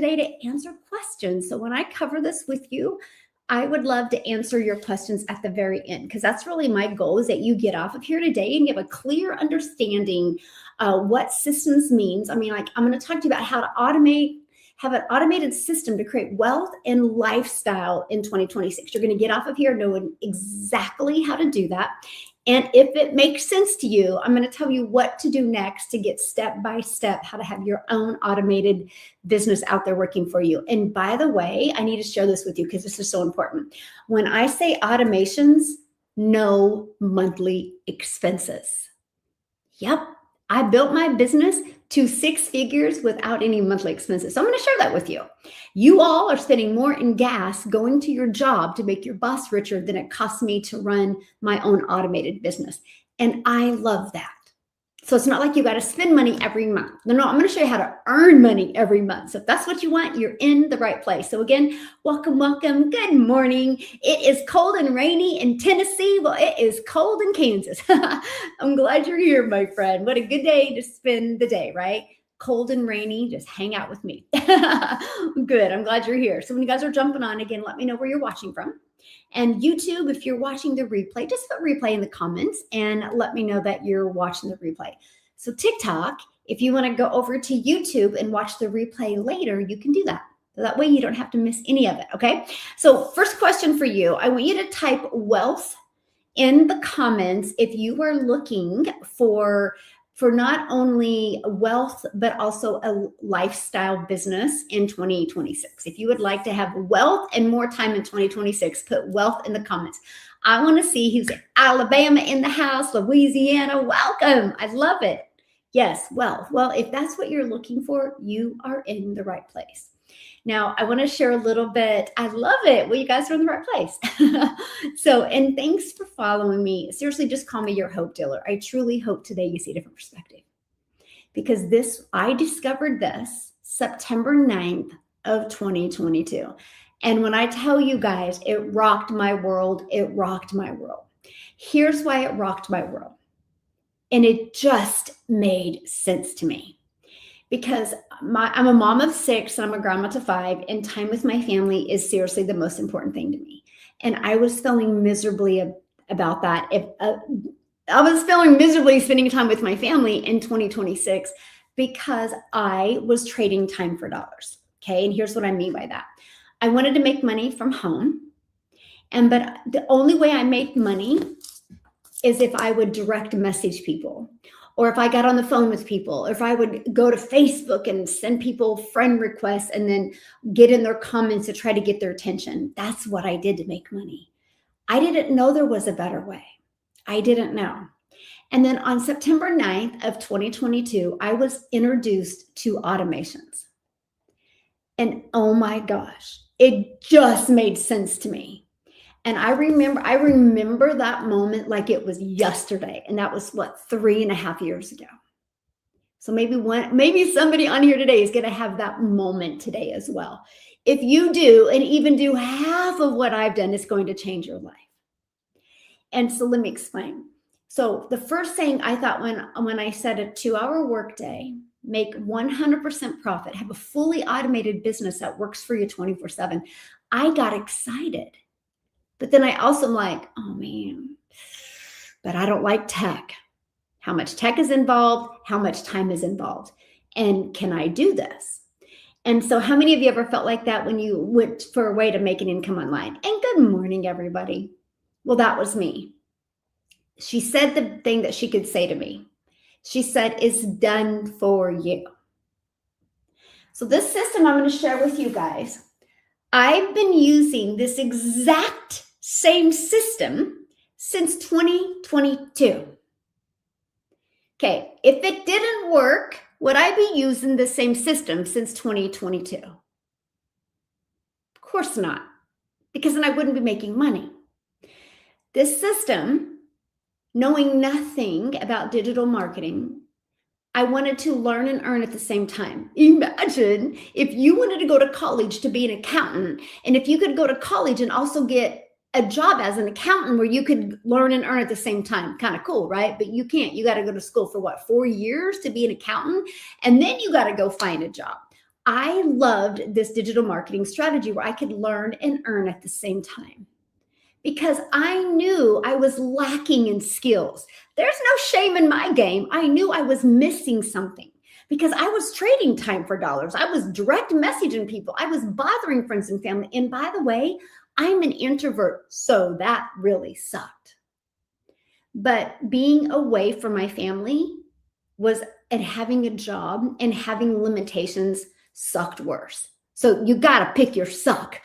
today to answer questions. So when I cover this with you, I would love to answer your questions at the very end, because that's really my goal, is that you get off of here today and you have a clear understanding what systems means. I mean, like, I'm going to talk to you about how to have an automated system to create wealth and lifestyle in 2026. You're going to get off of here knowing exactly how to do that. And if it makes sense to you, I'm going to tell you what to do next to get step by step how to have your own automated business out there working for you. And by the way, I need to share this with you because this is so important. When I say automations, no monthly expenses. Yep. I built my business to 6 figures without any monthly expenses. So I'm going to share that with you. You all are spending more in gas going to your job to make your boss richer than it costs me to run my own automated business. And I love that. So it's not like you got to spend money every month. No, I'm going to show you how to earn money every month. So if that's what you want, you're in the right place. So again, welcome. Good morning. It is cold and rainy in Tennessee. Well, it is cold in Kansas. I'm glad you're here, my friend. What a good day to spend the day, right? Cold and rainy, just hang out with me. Good. I'm glad you're here. So when you guys are jumping on, again, let me know where you're watching from. And YouTube, if you're watching the replay, just put replay in the comments and let me know that you're watching the replay. So TikTok, if you want to go over to YouTube and watch the replay later, you can do that. So that way you don't have to miss any of it, okay? So first question for you, I want you to type wealth in the comments if you are looking for not only wealth, but also a lifestyle business in 2026. If you would like to have wealth and more time in 2026, put wealth in the comments. I want to see who's Alabama in the house, Louisiana. Welcome. I love it. Yes, wealth. Well, if that's what you're looking for, you are in the right place. Now, I want to share a little bit. I love it. Well, you guys are in the right place. And thanks for following me. Seriously, just call me your hope dealer. I truly hope today you see a different perspective. Because I discovered this September 9th of 2022. And when I tell you guys, it rocked my world. It rocked my world. Here's why it rocked my world. And it just made sense to me. Because I'm a mom of 6 and I'm a grandma to 5, and time with my family is seriously the most important thing to me. And I was feeling miserably about that. I was feeling miserably spending time with my family in 2026 because I was trading time for dollars. Okay. And here's what I mean by that. I wanted to make money from home. But the only way I make money is if I would direct message people, or if I got on the phone with people, or if I would go to Facebook and send people friend requests and then get in their comments to try to get their attention. That's what I did to make money. I didn't know there was a better way. I didn't know. And then on September 9th of 2022, I was introduced to automations. And oh my gosh, it just made sense to me. And I remember that moment like it was yesterday. And that was 3.5 years ago. So maybe somebody on here today is going to have that moment today as well. If you do, and even do half of what I've done, it's going to change your life. And so let me explain. So the first thing I thought when I said a 2-hour workday, make 100% profit, have a fully automated business that works for you 24/7, I got excited. But then I also am like, oh man, but I don't like tech. How much tech is involved? How much time is involved? And can I do this? And so how many of you ever felt like that when you went for a way to make an income online? And good morning, everybody. Well, that was me. She said the thing that she could say to me. She said, it's done for you. So this system I'm going to share with you guys, I've been using this exact same system since 2022. Okay, if it didn't work, would I be using the same system since 2022? Of course not, because then I wouldn't be making money. This system, knowing nothing about digital marketing, I wanted to learn and earn at the same time. Imagine if you wanted to go to college to be an accountant, and if you could go to college and also get a job as an accountant where you could learn and earn at the same time. Kind of cool, right? But you can't. You got to go to school for 4 years to be an accountant, and then you got to go find a job. I loved this digital marketing strategy where I could learn and earn at the same time because I knew I was lacking in skills. There's no shame in my game. I knew I was missing something because I was trading time for dollars. I was direct messaging people. I was bothering friends and family. And by the way, I'm an introvert, so that really sucked. But being away from my family was, and having a job and having limitations sucked worse. So you got to pick your suck.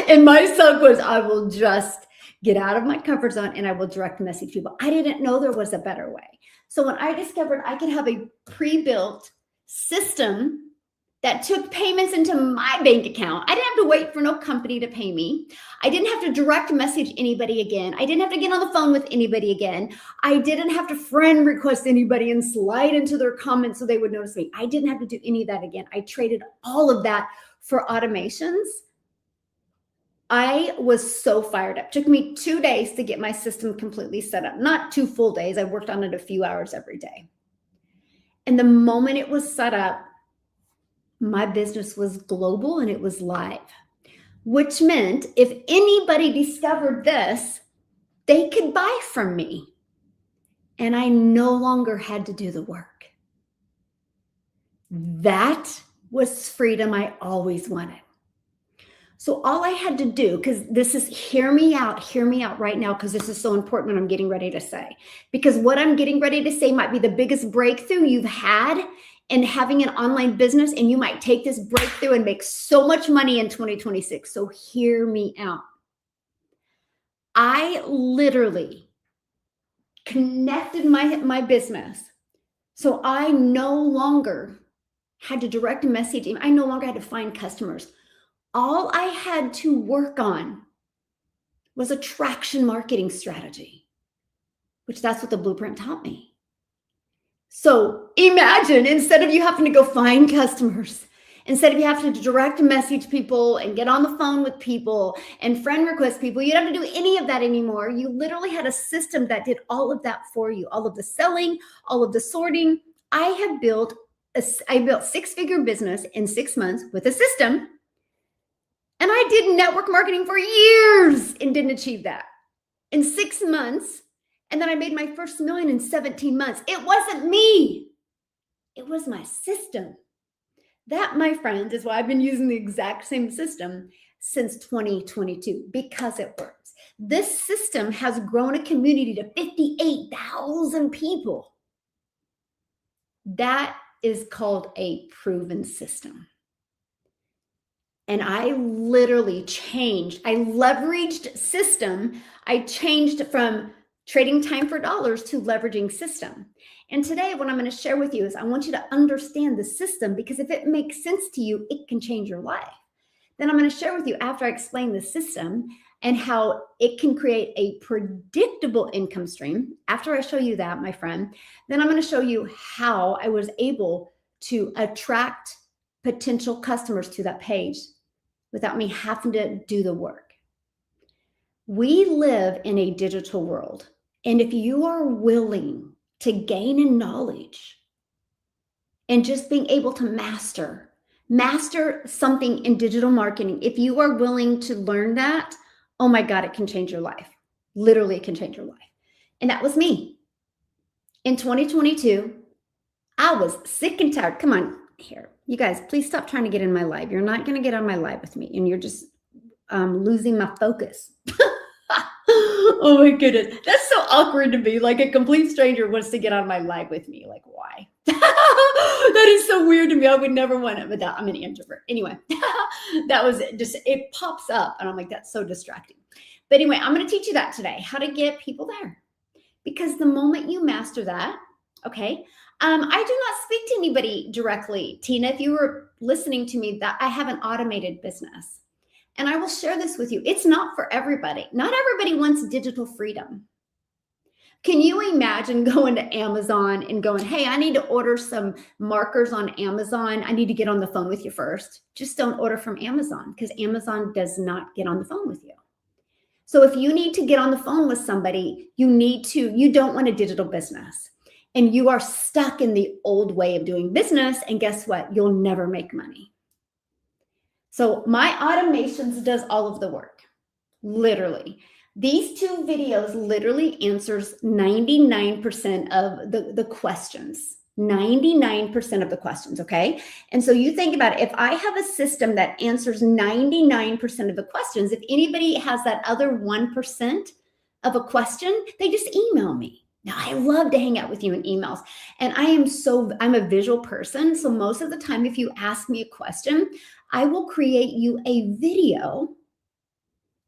And my suck was, I will just get out of my comfort zone and I will direct message people. I didn't know there was a better way. So when I discovered I could have a pre-built system that took payments into my bank account, I didn't have to wait for no company to pay me. I didn't have to direct message anybody again. I didn't have to get on the phone with anybody again. I didn't have to friend request anybody and slide into their comments so they would notice me. I didn't have to do any of that again. I traded all of that for automations. I was so fired up. It took me 2 days to get my system completely set up. Not 2 full days. I worked on it a few hours every day. And the moment it was set up, my business was global and it was live, which meant if anybody discovered this, they could buy from me. And I no longer had to do the work. That was freedom I always wanted. So all I had to do, because this is, hear me out right now, because this is so important what I'm getting ready to say. Because what I'm getting ready to say might be the biggest breakthrough you've had in having an online business, and you might take this breakthrough and make so much money in 2026. So hear me out. I literally connected my business. So I no longer had to direct message him. I no longer had to find customers. All I had to work on was a traction marketing strategy, which that's what the blueprint taught me. So imagine, instead of you having to go find customers, instead of you having to direct message people and get on the phone with people and friend request people, you don't have to do any of that anymore. You literally had a system that did all of that for you, all of the selling, all of the sorting. I built 6-figure business in 6 months with a system. And I did network marketing for years and didn't achieve that in 6 months. And then I made my first million in 17 months. It wasn't me. It was my system. That, my friends, is why I've been using the exact same system since 2022, because it works. This system has grown a community to 58,000 people. That is called a proven system. And I literally changed. I leveraged system. I changed from trading time for dollars to leveraging system. And today, what I'm going to share with you is I want you to understand the system, because if it makes sense to you, it can change your life. Then I'm going to share with you, after I explain the system and how it can create a predictable income stream. After I show you that, my friend, then I'm going to show you how I was able to attract potential customers to that page without me having to do the work. We live in a digital world. And if you are willing to gain in knowledge and just being able to master something in digital marketing, if you are willing to learn that, oh my God, it can change your life. Literally, it can change your life. And that was me. In 2022, I was sick and tired. Come on here. You guys, please stop trying to get in my live. You're not going to get on my live with me, and you're just losing my focus. Oh my goodness. That's so awkward to me. Like a complete stranger wants to get on my live with me. Like, why? That is so weird to me. I would never want it, but I'm an introvert. Anyway, that was just, it pops up and I'm like, that's so distracting. But anyway, I'm going to teach you that today, how to get people there. Because the moment you master that, okay, I do not speak to anybody directly. Tina, if you were listening to me, that I have an automated business. And I will share this with you. It's not for everybody. Not everybody wants digital freedom. Can you imagine going to Amazon and going, hey, I need to order some markers on Amazon. I need to get on the phone with you first. Just don't order from Amazon, because Amazon does not get on the phone with you. So if you need to get on the phone with somebody, you don't want a digital business. And you are stuck in the old way of doing business. And guess what? You'll never make money. So my automations does all of the work, literally. These 2 videos literally answers 99% of the questions. 99% of the questions, okay? And so you think about it, if I have a system that answers 99% of the questions, if anybody has that other 1% of a question, they just email me. Now, I love to hang out with you in emails. And I'm a visual person. So most of the time, if you ask me a question, I will create you a video.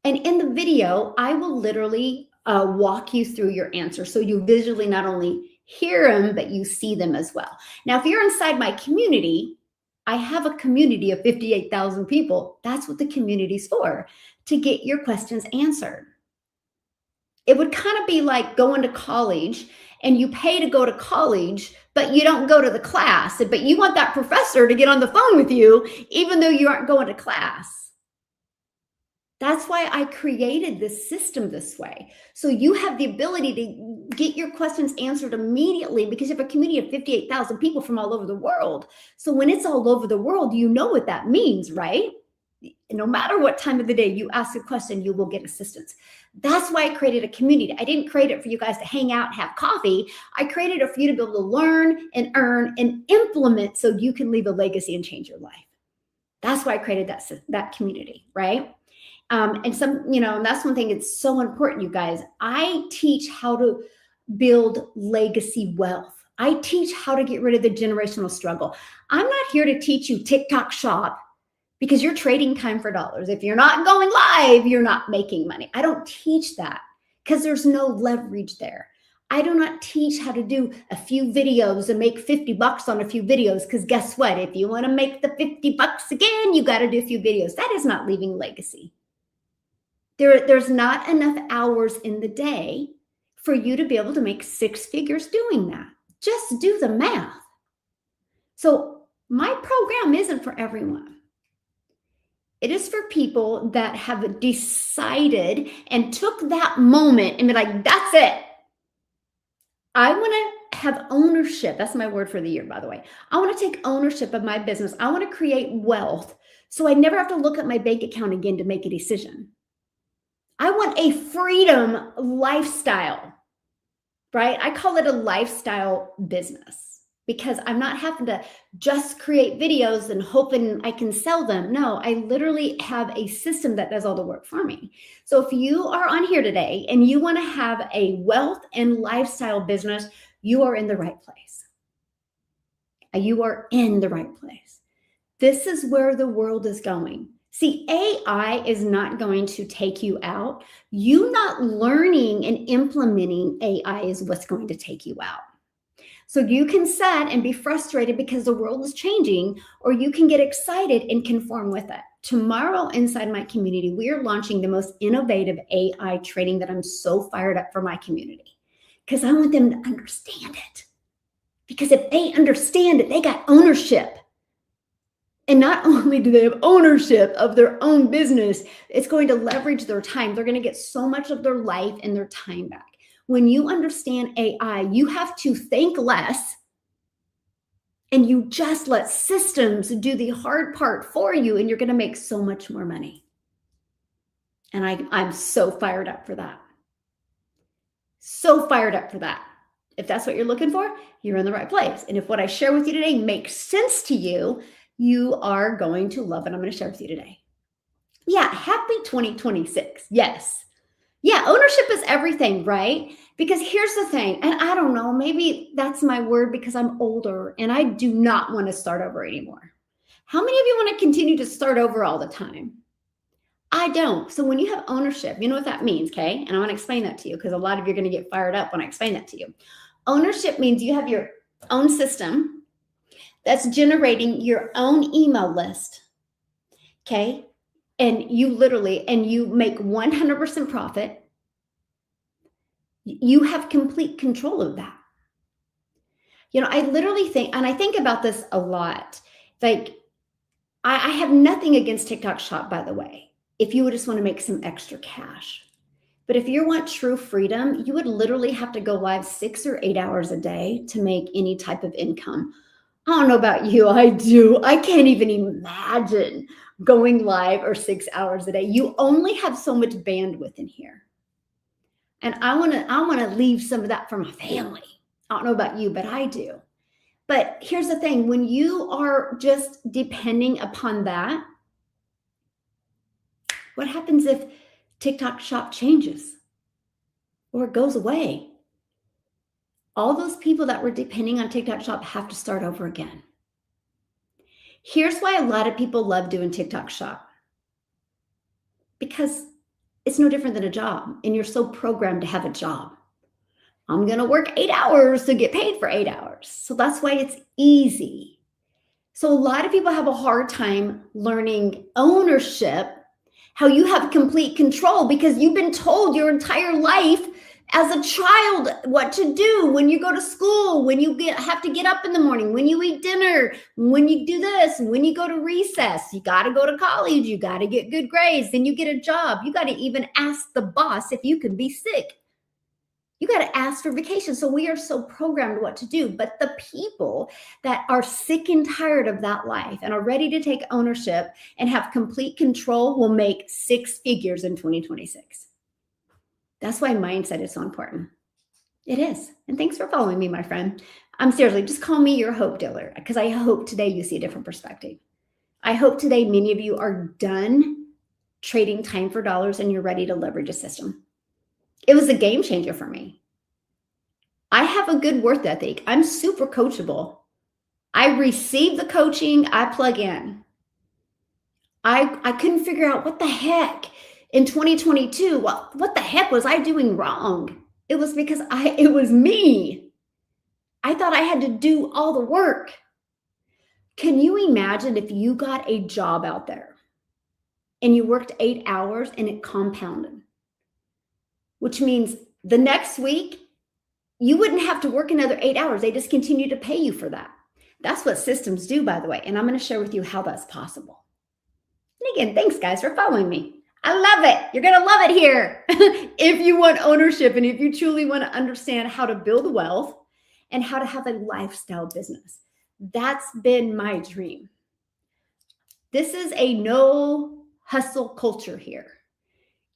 And in the video, I will literally walk you through your answer. So you visually not only hear them, but you see them as well. Now, if you're inside my community, I have a community of 58,000 people. That's what the community's for, to get your questions answered. It would kind of be like going to college and you pay to go to college, but you don't go to the class, but you want that professor to get on the phone with you, even though you aren't going to class. That's why I created this system this way. So you have the ability to get your questions answered immediately because you have a community of 58,000 people from all over the world. So when it's all over the world, you know what that means, right? No matter what time of the day you ask a question, you will get assistance. That's why I created a community. I didn't create it for you guys to hang out and have coffee. I created it for you to be able to learn and earn and implement so you can leave a legacy and change your life. That's why I created that community, right? And that's one thing that's so important, you guys. I teach how to build legacy wealth. I teach how to get rid of the generational struggle. I'm not here to teach you TikTok shop because you're trading time for dollars. If you're not going live, you're not making money. I don't teach that because there's no leverage there. I do not teach how to do a few videos and make $50 on a few videos because guess what? If you want to make the $50 again, you got to do a few videos. That is not leaving legacy. There's not enough hours in the day for you to be able to make 6 figures doing that. Just do the math. So my program isn't for everyone. It is for people that have decided and took that moment and be like, that's it. I want to have ownership. That's my word for the year, by the way. I want to take ownership of my business. I want to create wealth so I never have to look at my bank account again to make a decision. I want a freedom lifestyle, right? I call it a lifestyle business because I'm not having to just create videos and hoping I can sell them. No, I literally have a system that does all the work for me. So if you are on here today and you want to have a wealth and lifestyle business, you are in the right place. You are in the right place. This is where the world is going. See, AI is not going to take you out. You not learning and implementing AI is what's going to take you out. So you can sit and be frustrated because the world is changing, or you can get excited and conform with it. Tomorrow inside my community, we are launching the most innovative AI training that I'm so fired up for my community because I want them to understand it. Because if they understand it, they got ownership. And not only do they have ownership of their own business, it's going to leverage their time. They're going to get so much of their life and their time back. When you understand AI, you have to think less and you just let systems do the hard part for you, and you're going to make so much more money. And I'm so fired up for that. So fired up for that. If that's what you're looking for, you're in the right place. And if what I share with you today makes sense to you, you are going to love it. I'm going to share with you today. Yeah, happy 2026. Yes. Yeah, ownership is everything, right? Because here's the thing, and I don't know, maybe that's my word because I'm older and I do not want to start over anymore. How many of you want to continue to start over all the time? I don't. So when you have ownership, you know what that means, okay? And I want to explain that to you because a lot of you are going to get fired up when I explain that to you. Ownership means you have your own system that's generating your own email list, okay? And you make 100% profit. You have complete control of that. You know, I literally think, and I think about this a lot, like I have nothing against TikTok Shop, by the way, if you would just want to make some extra cash. But if you want true freedom, you would literally have to go live 6 or 8 hours a day to make any type of income I don't know about you. I do. I can't even imagine going live or 6 hours a day. You only have so much bandwidth in here. And I want to leave some of that for my family. I don't know about you, but I do. But here's the thing, when you are just depending upon that, what happens if TikTok Shop changes or it goes away? All those people that were depending on TikTok Shop have to start over again. Here's why a lot of people love doing TikTok Shop. Because it's no different than a job, and you're so programmed to have a job. I'm going to work 8 hours to get paid for 8 hours. So that's why it's easy. So a lot of people have a hard time learning ownership, how you have complete control, because you've been told your entire life as a child what to do when you go to school, when you have to get up in the morning, when you eat dinner, when you do this, when you go to recess. You got to go to college, you got to get good grades, then you get a job. You got to even ask the boss if you can be sick. You got to ask for vacation. So we are so programmed what to do. But the people that are sick and tired of that life and are ready to take ownership and have complete control will make 6 figures in 2026. That's why mindset is so important. It is. And thanks for following me, my friend. I'm seriously, just call me your hope dealer, because I hope today you see a different perspective. I hope today many of you are done trading time for dollars and you're ready to leverage a system. It was a game changer for me. I have a good work ethic. I'm super coachable. I receive the coaching, I plug in. I couldn't figure out what the heck in 2022, what the heck was I doing wrong? It was because it was me. I thought I had to do all the work. Can you imagine if you got a job out there and you worked 8 hours and it compounded? Which means the next week, you wouldn't have to work another 8 hours. They just continue to pay you for that. That's what systems do, by the way. And I'm going to share with you how that's possible. And again, thanks guys for following me. I love it. You're going to love it here. If you want ownership and if you truly want to understand how to build wealth and how to have a lifestyle business. That's been my dream. This is a no hustle culture here.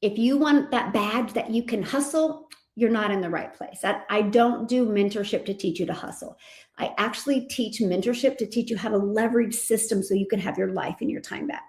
If you want that badge that you can hustle, you're not in the right place. I don't do mentorship to teach you to hustle. I actually teach mentorship to teach you how to leverage systems so you can have your life and your time back.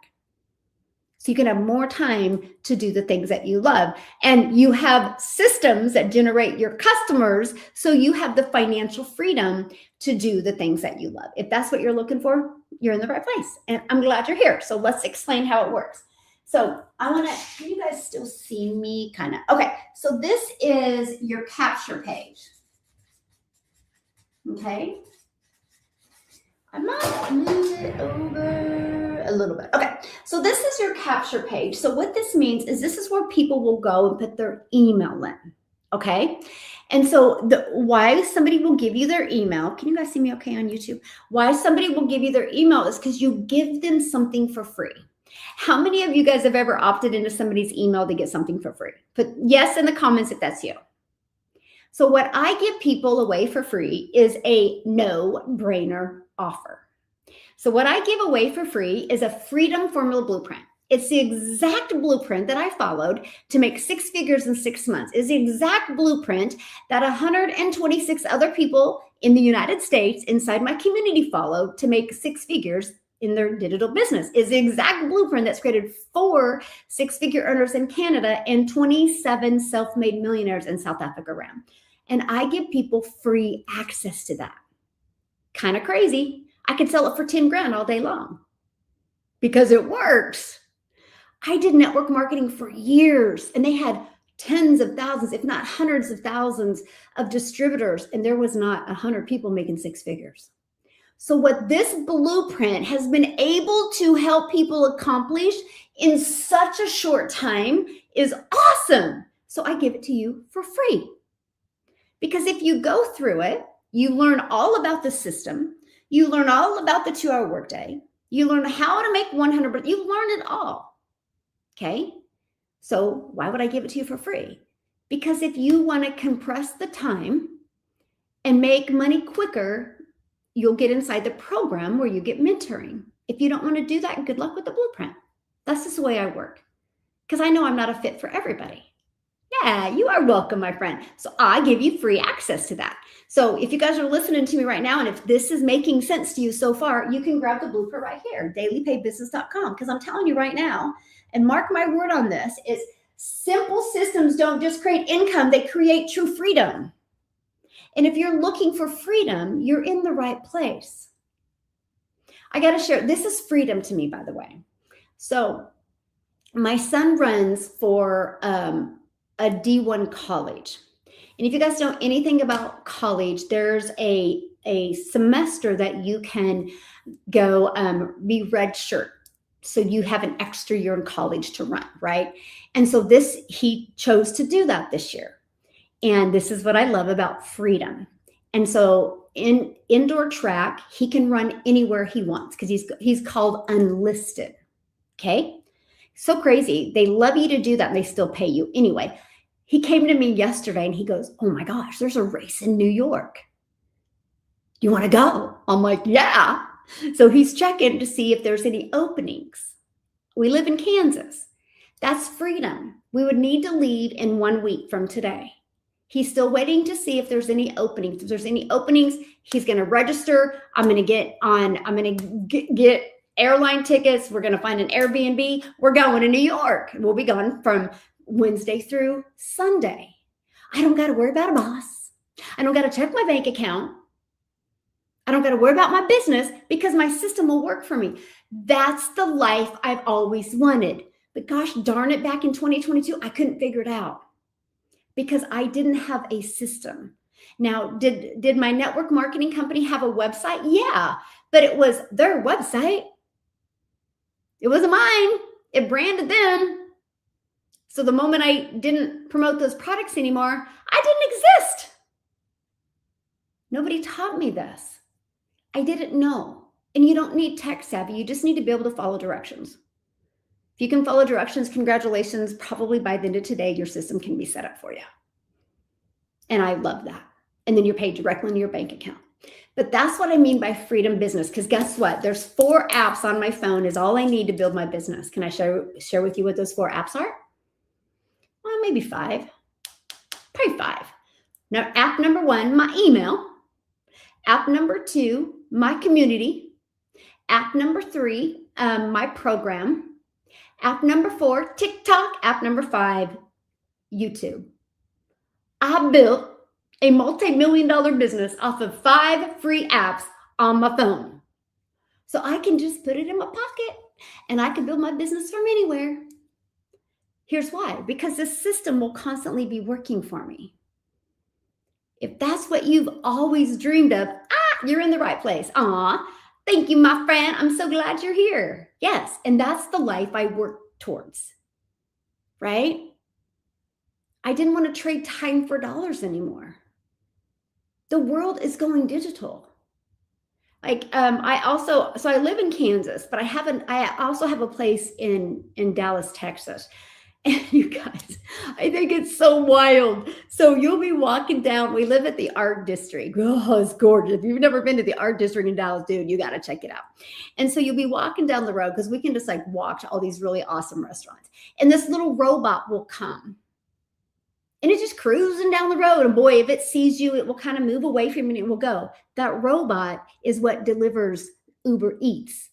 So you can have more time to do the things that you love. And you have systems that generate your customers, so you have the financial freedom to do the things that you love. If that's what you're looking for, you're in the right place. And I'm glad you're here. So let's explain how it works. So can you guys still see me kind of? Okay, so this is your capture page. Okay. I might move it over a little bit. Okay, so this is your capture page. So what this means is this is where people will go and put their email in, okay? And so why somebody will give you their email, can you guys see me okay on YouTube? Why somebody will give you their email is because you give them something for free. How many of you guys have ever opted into somebody's email to get something for free? Put yes in the comments if that's you. So what I give people away for free is a no-brainer offer. So what I give away for free is a Freedom Formula Blueprint. It's the exact blueprint that I followed to make 6 figures in 6 months. It's the exact blueprint that 126 other people in the United States inside my community followed to make 6 figures in their digital business. Is the exact blueprint that's created 4 6-figure earners in Canada and 27 self-made millionaires in South Africa around. And I give people free access to that. Kind of crazy. I could sell it for 10 grand all day long because it works. I did network marketing for years, and they had tens of thousands, if not hundreds of thousands of distributors, and there was not 100 people making 6 figures. So what this blueprint has been able to help people accomplish in such a short time is awesome. So I give it to you for free. Because if you go through it, you learn all about the system, you learn all about the 2-hour workday, you learn how to make 100%, you learn it all, okay? So why would I give it to you for free? Because if you want to compress the time and make money quicker, you'll get inside the program where you get mentoring. If you don't want to do that, good luck with the blueprint. That's just the way I work, because I know I'm not a fit for everybody. Yeah, you are welcome, my friend. So I give you free access to that. So if you guys are listening to me right now, and if this is making sense to you so far, you can grab the blueprint right here, dailypaybusiness.com, because I'm telling you right now, and mark my word on this, is simple systems don't just create income, they create true freedom. And if you're looking for freedom, you're in the right place. I got to share, this is freedom to me, by the way. So my son runs for a D1 college. And if you guys know anything about college, there's a semester that you can go be red shirt. So you have an extra year in college to run, right? And so he chose to do that this year. And this is what I love about freedom. And so in indoor track, he can run anywhere he wants because he's called unlisted. Okay. So crazy. They love you to do that and they still pay you. Anyway, he came to me yesterday and he goes, oh my gosh, there's a race in New York. You want to go? I'm like, yeah. So he's checking to see if there's any openings. We live in Kansas. That's freedom. We would need to leave in 1 week from today. He's still waiting to see if there's any openings. If there's any openings, he's going to register. I'm going to get airline tickets. We're going to find an Airbnb. We're going to New York. We'll be gone from Wednesday through Sunday. I don't got to worry about a boss. I don't got to check my bank account. I don't got to worry about my business because my system will work for me. That's the life I've always wanted. But gosh darn it, back in 2022, I couldn't figure it out because I didn't have a system. Now, did my network marketing company have a website? Yeah, but it was their website. It wasn't mine. It branded them. So the moment I didn't promote those products anymore, I didn't exist. Nobody taught me this. I didn't know. And you don't need tech savvy. You just need to be able to follow directions. If you can follow directions, congratulations. Probably by the end of today, your system can be set up for you. And I love that. And then you're paid directly into your bank account. But that's what I mean by freedom business. Because guess what? There's 4 apps on my phone is all I need to build my business. Can I share with you what those 4 apps are? Well, maybe 5. Probably 5. Now, app number 1, my email. App number 2, my community. App number 3, my program. App number 4, TikTok. App number 5, YouTube. I built a multi-million-dollar business off of 5 free apps on my phone. So I can just put it in my pocket and I can build my business from anywhere. Here's why. Because the system will constantly be working for me. If that's what you've always dreamed of, you're in the right place. Aw, thank you, my friend. I'm so glad you're here. Yes, and that's the life I work towards, right? I didn't want to trade time for dollars anymore. The world is going digital. Like I live in Kansas, but I also have a place in Dallas, Texas. And you guys, I think it's so wild. So you'll be walking down. We live at the Art District. Oh, it's gorgeous. If you've never been to the Art District in Dallas, dude, you got to check it out. And so you'll be walking down the road because we can just like walk to all these really awesome restaurants. And this little robot will come. And it's just cruising down the road. And boy, if it sees you, it will kind of move away from you and it will go. That robot is what delivers Uber Eats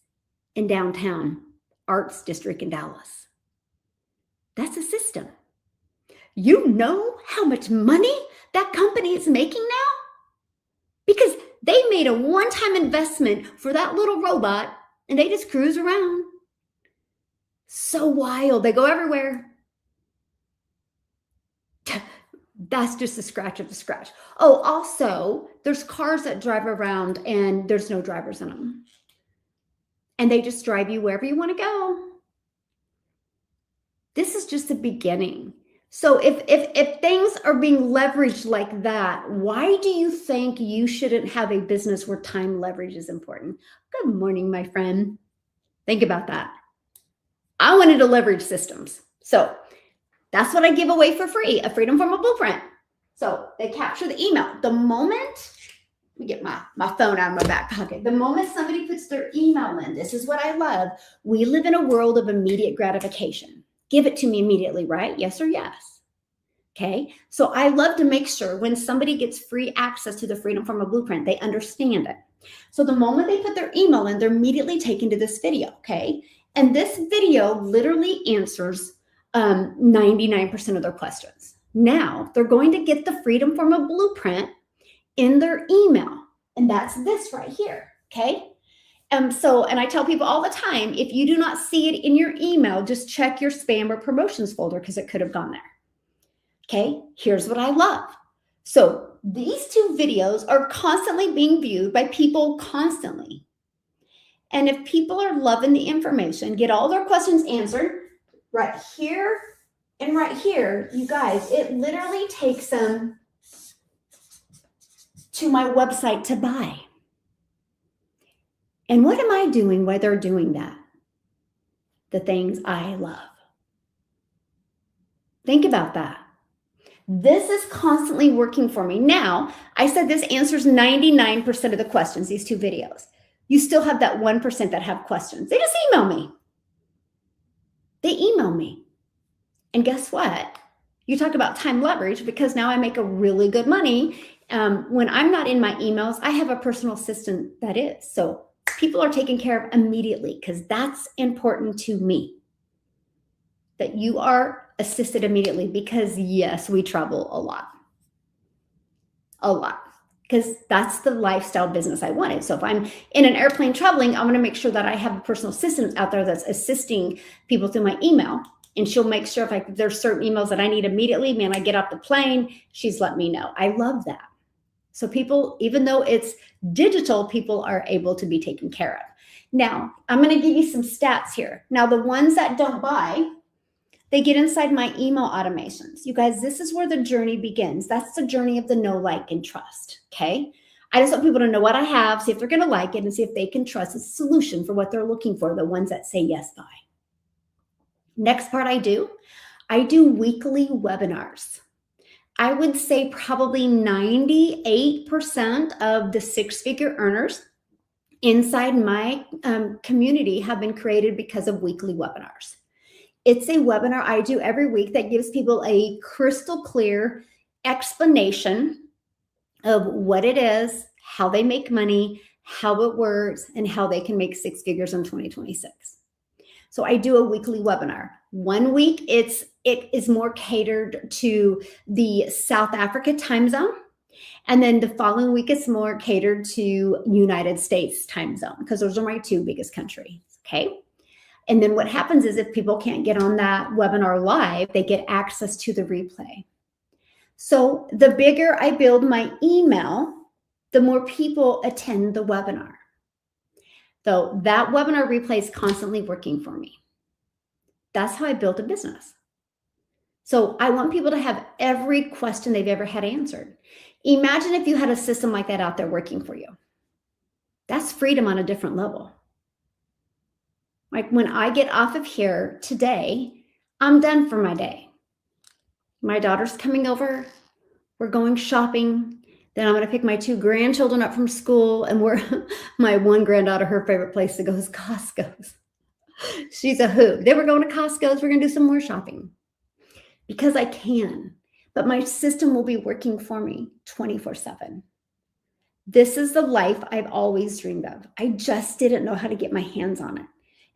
in downtown Arts District in Dallas. That's a system. You know how much money that company is making now? Because they made a one-time investment for that little robot and they just cruise around. So wild. They go everywhere. That's just a scratch of the scratch. Oh, also, there's cars that drive around and there's no drivers in them. And they just drive you wherever you want to go. This is just the beginning. So if things are being leveraged like that, why do you think you shouldn't have a business where time leverage is important? Good morning, my friend. Think about that. I wanted to leverage systems. So that's what I give away for free, a Freedom from a Blueprint. So they capture the email. The moment Let me get my phone out of my back pocket. The moment somebody puts their email in, this is what I love. We live in a world of immediate gratification. Give it to me immediately, right? Yes or yes. Okay. So I love to make sure when somebody gets free access to the Freedom Formula Blueprint, they understand it. So the moment they put their email in, they're immediately taken to this video. Okay. And this video literally answers 99% of their questions. Now they're going to get the Freedom Formula Blueprint in their email. And that's this right here. Okay. And I tell people all the time, if you do not see it in your email, just check your spam or promotions folder because it could have gone there. Okay. Here's what I love. So these two videos are constantly being viewed by people constantly. And if people are loving the information, get all their questions answered right here and right here, you guys, it literally takes them to my website to buy. And what am I doing while they're doing that? The things I love. Think about that. This is constantly working for me. Now, I said this answers 99% of the questions, these two videos. You still have that 1% that have questions. They just email me. They email me. And guess what? You talk about time leverage, because now I make a really good money. When I'm not in my emails, I have a personal assistant that is. So people are taken care of immediately, because that's important to me, that you are assisted immediately, because yes, we travel a lot, because that's the lifestyle business I wanted. So if I'm in an airplane traveling, I'm going to make sure that I have a personal assistant out there that's assisting people through my email. And she'll make sure if there's certain emails that I need immediately, man, I get off the plane, she's let me know. I love that. So people, even though it's digital, people are able to be taken care of. Now, I'm going to give you some stats here. Now, the ones that don't buy, they get inside my email automations. You guys, this is where the journey begins. That's the journey of the know, like, and trust. Okay. I just want people to know what I have, see if they're going to like it, and see if they can trust it's a solution for what they're looking for, the ones that say yes, buy. Next part I do weekly webinars. I would say probably 98% of the six-figure earners inside my community have been created because of weekly webinars. It's a webinar I do every week that gives people a crystal clear explanation of what it is, how they make money, how it works, and how they can make six figures in 2026. So I do a weekly webinar. 1 week, it is more catered to the South Africa time zone. And then the following week, it's more catered to United States time zone, because those are my two biggest countries, okay? And then what happens is if people can't get on that webinar live, they get access to the replay. So the bigger I build my email, the more people attend the webinar. So that webinar replay is constantly working for me. That's how I built a business. So I want people to have every question they've ever had answered. Imagine if you had a system like that out there working for you. That's freedom on a different level. Like when I get off of here today, I'm done for my day. My daughter's coming over. We're going shopping. Then I'm going to pick my two grandchildren up from school. And my one granddaughter, her favorite place to go is Costco's. She's a hoot. Then we're going to Costco's. We're going to do some more shopping because I can. But my system will be working for me 24/7. This is the life I've always dreamed of. I just didn't know how to get my hands on it.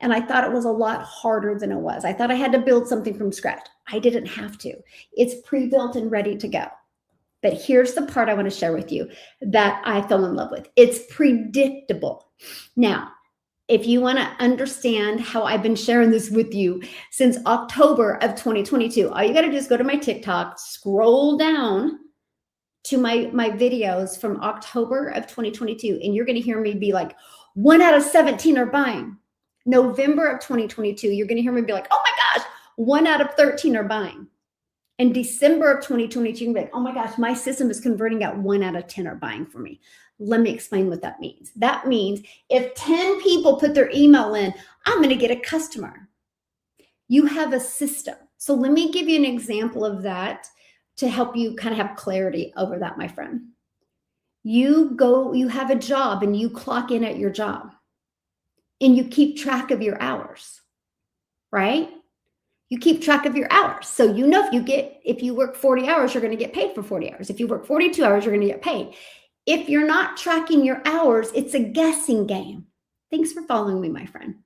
And I thought it was a lot harder than it was. I thought I had to build something from scratch. I didn't have to. It's pre-built and ready to go. But here's the part I want to share with you that I fell in love with. It's predictable. Now, if you want to understand how I've been sharing this with you since October of 2022, all you got to do is go to my TikTok, scroll down to my videos from October of 2022, and you're going to hear me be like, 1 out of 17 are buying. November of 2022, you're going to hear me be like, oh my gosh, 1 out of 13 are buying. In December of 2022, you're like, oh my gosh, my system is converting at 1 out of 10 are buying for me. Let me explain what that means. That means if 10 people put their email in, I'm going to get a customer. You have a system. So let me give you an example of that to help you kind of have clarity over that, my friend. You have a job and you clock in at your job and you keep track of your hours, right? You keep track of your hours. So you know if you work 40 hours, you're going to get paid for 40 hours. If you work 42 hours, you're going to get paid. If you're not tracking your hours, it's a guessing game. Thanks for following me, my friend.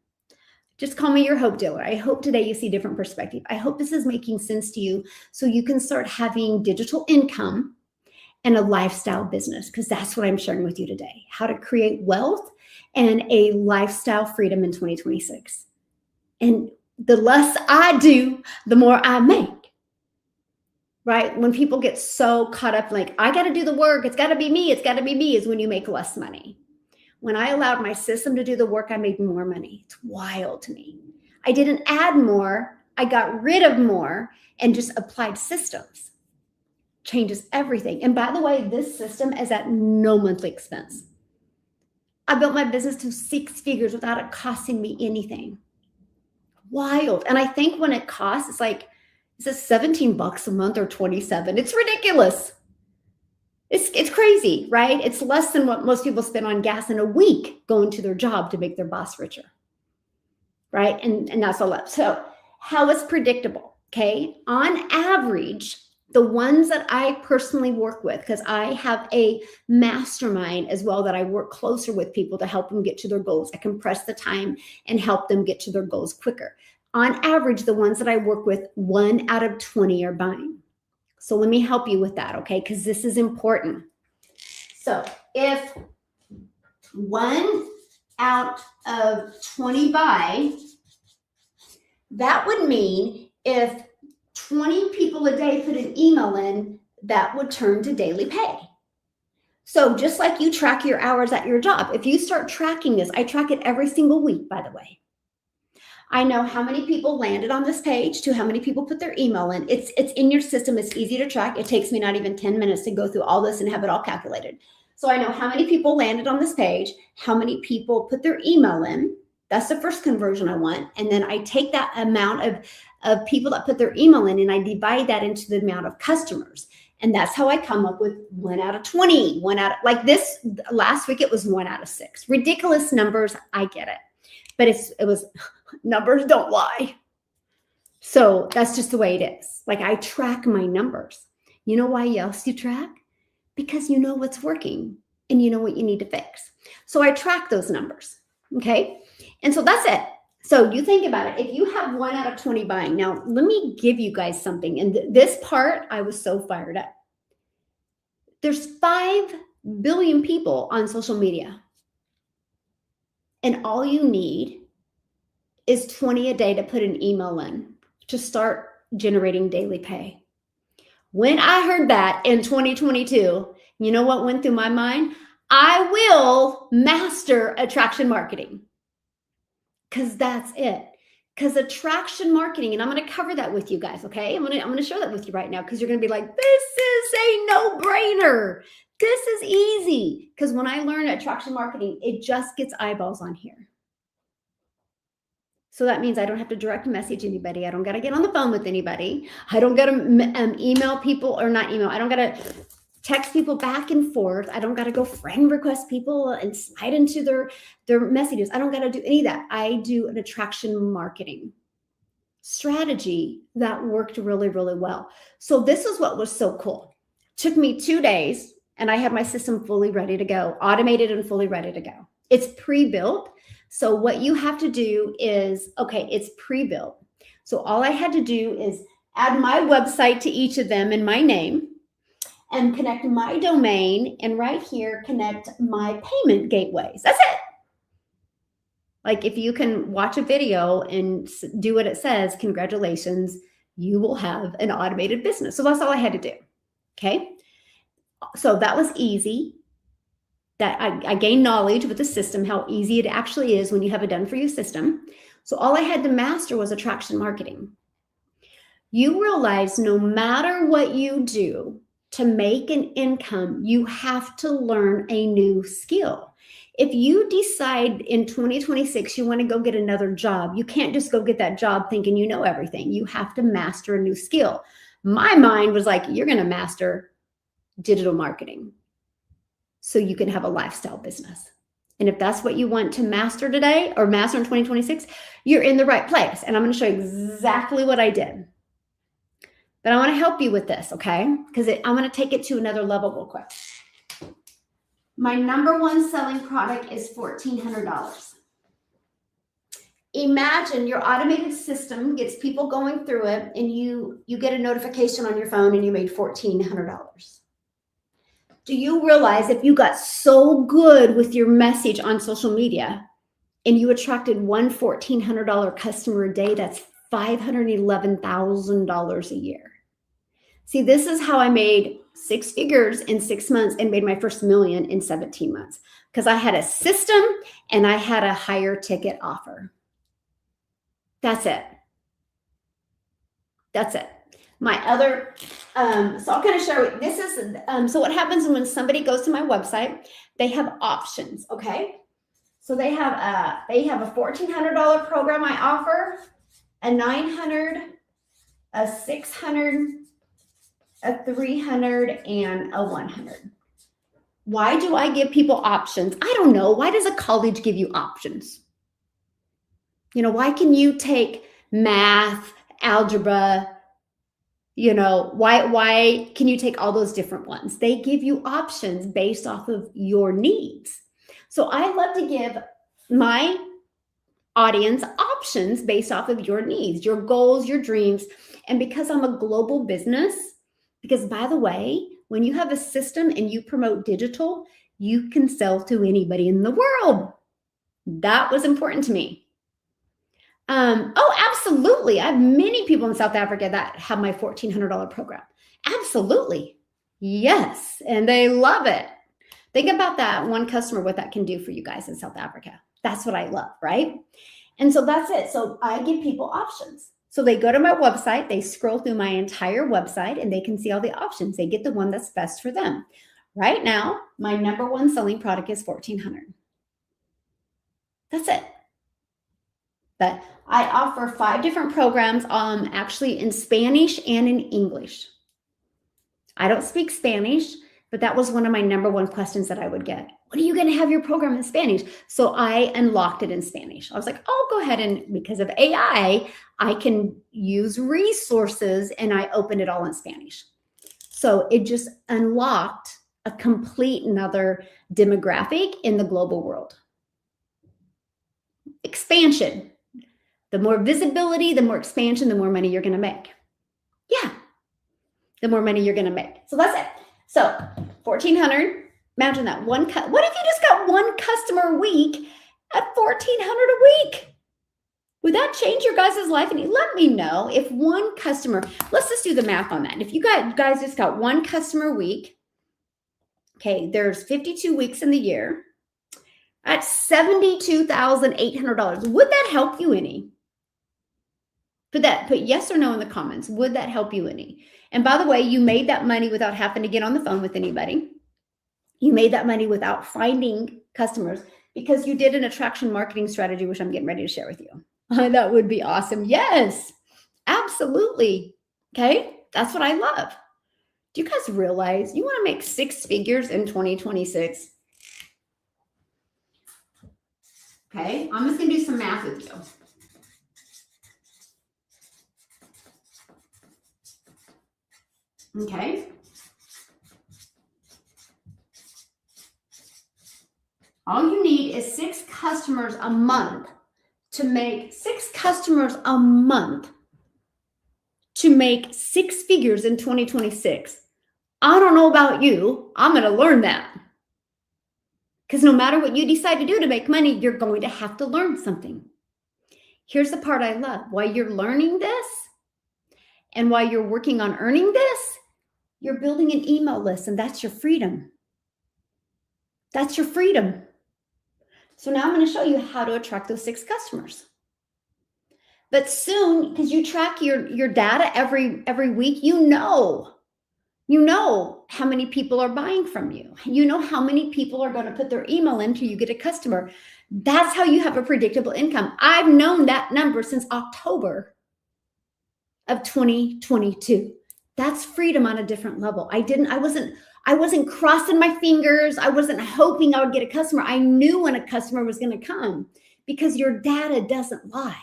Just call me your hope dealer. I hope today you see a different perspective. I hope this is making sense to you so you can start having digital income and a lifestyle business, because that's what I'm sharing with you today, how to create wealth and a lifestyle freedom in 2026. And the less I do, the more I make, right? When people get so caught up, like, I got to do the work, it's got to be me, is when you make less money. When I allowed my system to do the work, I made more money. It's wild to me. I didn't add more, I got rid of more and just applied systems. Changes everything. And by the way, this system is at no monthly expense. I built my business to 6 figures without it costing me anything. Wild. And I think when it costs, it's like, is it $17 a month or 27? It's ridiculous. It's crazy, right? It's less than what most people spend on gas in a week going to their job to make their boss richer, right? And that's all that. So how it's predictable, okay? On average, the ones that I personally work with, because I have a mastermind as well that I work closer with people to help them get to their goals. I compress the time and help them get to their goals quicker. On average, the ones that I work with, 1 out of 20 are buying. So let me help you with that, okay? Because this is important. So if 1 out of 20 buy, that would mean if 20 people a day put an email in, that would turn to daily pay. So just like you track your hours at your job, if you start tracking this, I track it every single week, by the way. I know how many people landed on this page to how many people put their email in. It's in your system. It's easy to track. It takes me not even 10 minutes to go through all this and have it all calculated. So I know how many people landed on this page, how many people put their email in. That's the first conversion I want. And then I take that amount of people that put their email in and I divide that into the amount of customers. And that's how I come up with 1 out of 20, like this last week, it was 1 out of 6. Ridiculous numbers. I get it. But it was numbers don't lie. So that's just the way it is. Like I track my numbers. You know why else you track? Because you know what's working and you know what you need to fix. So I track those numbers. Okay. And so that's it. So you think about it. If you have 1 out of 20 buying, now let me give you guys something. And this part, I was so fired up. There's 5 billion people on social media. And all you need is 20 a day to put an email in to start generating daily pay. When I heard that in 2022, you know what went through my mind? I will master attraction marketing. Because that's it. Because attraction marketing, and I'm going to cover that with you guys, okay? I'm going to share that with you right now because you're going to be like, this is a no-brainer. This is easy. Because when I learn attraction marketing, it just gets eyeballs on here. So that means I don't have to direct message anybody. I don't got to get on the phone with anybody. I don't got to email people or not email. I don't got to text people back and forth. I don't got to go friend request people and slide into their messages. I don't got to do any of that. I do an attraction marketing strategy that worked really, really well. So this is what was so cool. It took me 2 days and I had my system fully ready to go, automated and fully ready to go. It's pre-built. So what you have to do is, okay, it's pre-built. So all I had to do is add my website to each of them in my name and connect my domain, and right here, connect my payment gateways. That's it. Like if you can watch a video and do what it says, congratulations, you will have an automated business. So that's all I had to do. Okay. So that was easy. That I gained knowledge with the system, how easy it actually is when you have a done for you system. So all I had to master was attraction marketing. You realize no matter what you do to make an income, you have to learn a new skill. If you decide in 2026 you want to go get another job, you can't just go get that job thinking you know everything. You have to master a new skill. My mind was like, you're going to master digital marketing. so you can have a lifestyle business. And if that's what you want to master today or master in 2026, you're in the right place. And I'm going to show you exactly what I did. But I want to help you with this, okay? Because I'm going to take it to another level real quick. My number one selling product is $1,400. Imagine your automated system gets people going through it, and you get a notification on your phone and you made $1,400. Do you realize if you got so good with your message on social media and you attracted one $1,400 customer a day, that's $511,000 a year. See, this is how I made 6 figures in 6 months and made my first $1 million in 17 months, because I had a system and I had a higher ticket offer. That's it. That's it. My other, so I'll kind of share, this is, so what happens when somebody goes to my website, they have options, okay? So they have a $1,400 program I offer, a $900, a $600, a $300, and a $100. Why do I give people options? I don't know. Why does a college give you options? You know, why can you take math, algebra, you know, why can you take all those different ones? They give you options based off of your needs. So I love to give my audience options based off of your needs, your goals, your dreams. And because I'm a global business, because by the way, when you have a system and you promote digital, you can sell to anybody in the world. That was important to me. Oh, absolutely. I have many people in South Africa that have my $1,400 program. Absolutely. Yes. And they love it. Think about that one customer, what that can do for you guys in South Africa. That's what I love, right? And so that's it. So I give people options. So they go to my website, they scroll through my entire website, and they can see all the options. They get the one that's best for them. Right now, my number one selling product is $1,400. That's it. But I offer 5 different programs, actually in Spanish and in English. I don't speak Spanish, but that was one of my number one questions that I would get. When are you going to have your program in Spanish? So I unlocked it in Spanish. I was like, oh, go ahead. And because of AI, I can use resources, and I opened it all in Spanish. So it just unlocked a complete another demographic in the global world. Expansion. The more visibility, the more expansion, the more money you're going to make. Yeah, the more money you're going to make. So that's it. So $1,400. Imagine that one. What if you just got one customer a week at $1,400 a week? Would that change your guys' life? And let me know if one customer. Let's just do the math on that. If you guys just got one customer a week, okay, there's 52 weeks in the year. At $72,800. Would that help you any? Put yes or no in the comments. Would that help you any? And by the way, you made that money without having to get on the phone with anybody. You made that money without finding customers because you did an attraction marketing strategy, which I'm getting ready to share with you. That would be awesome. Yes, absolutely. Okay. That's what I love. Do you guys realize you want to make 6 figures in 2026? Okay. I'm just going to do some math with you. Okay. All you need is 6 customers a month to make 6 customers a month to make 6 figures in 2026. I don't know about you. I'm going to learn that. Because no matter what you decide to do to make money, you're going to have to learn something. Here's the part I love. While you're learning this and while you're working on earning this, you're building an email list, and that's your freedom. That's your freedom. So now I'm going to show you how to attract those 6 customers. But soon, because you track your data every week, you know how many people are buying from you. You know how many people are going to put their email in till you get a customer. That's how you have a predictable income. I've known that number since October of 2022. That's freedom on a different level. I wasn't crossing my fingers. I wasn't hoping I would get a customer. I knew when a customer was going to come because your data doesn't lie.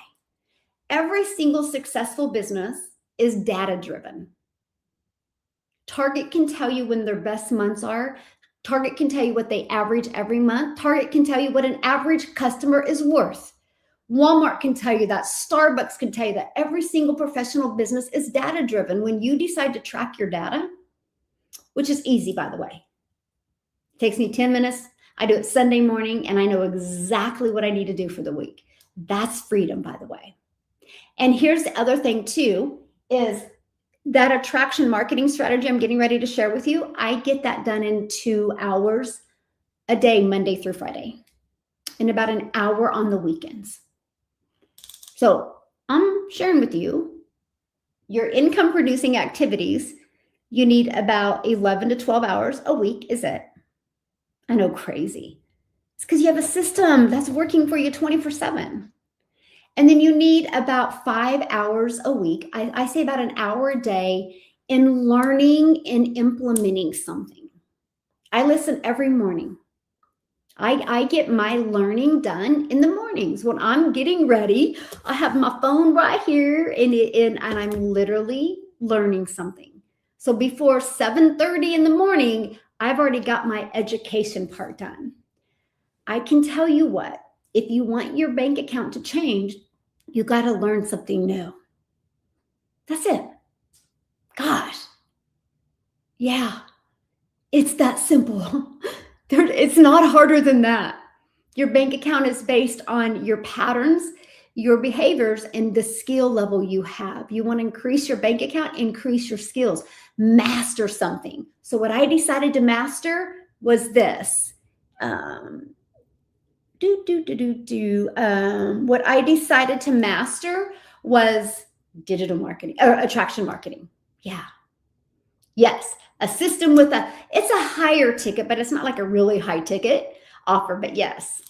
Every single successful business is data driven. Target can tell you when their best months are. Target can tell you what they average every month. Target can tell you what an average customer is worth. Walmart can tell you that. Starbucks can tell you that. Every single professional business is data driven. When you decide to track your data, which is easy, by the way, it takes me 10 minutes. I do it Sunday morning and I know exactly what I need to do for the week. That's freedom, by the way. And here's the other thing too, is that attraction marketing strategy I'm getting ready to share with you. I get that done in 2 hours a day, Monday through Friday, and about an hour on the weekends. So I'm sharing with you your income producing activities. You need about 11 to 12 hours a week, is it? I know, crazy. It's because you have a system that's working for you 24/7. And then you need about 5 hours a week. I say about an hour a day in learning and implementing something. I listen every morning. I get my learning done in the mornings when I'm getting ready. I have my phone right here and I'm literally learning something. So before 7:30 in the morning, I've already got my education part done. I can tell you what, if you want your bank account to change, you got to learn something new. That's it. Gosh. Yeah. It's that simple. It's not harder than that. Your bank account is based on your patterns, your behaviors, and the skill level you have. You want to increase your bank account, increase your skills, master something. So what I decided to master was this. What I decided to master was digital marketing or attraction marketing. Yeah. Yes. A system with it's a higher ticket, but it's not like a really high ticket offer, but yes,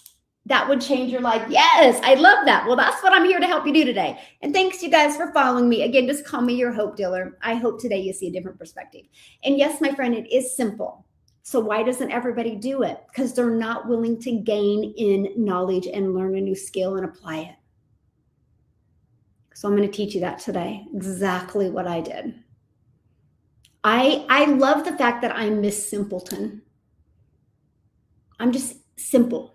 that would change your life. Yes. I love that. Well, that's what I'm here to help you do today. And thanks you guys for following me. Again, just call me your hope dealer. I hope today you see a different perspective. And yes, my friend, it is simple. So why doesn't everybody do it? Because they're not willing to gain in knowledge and learn a new skill and apply it. So I'm going to teach you that today, exactly what I did. I love the fact that I'm Miss Simpleton. I'm just simple.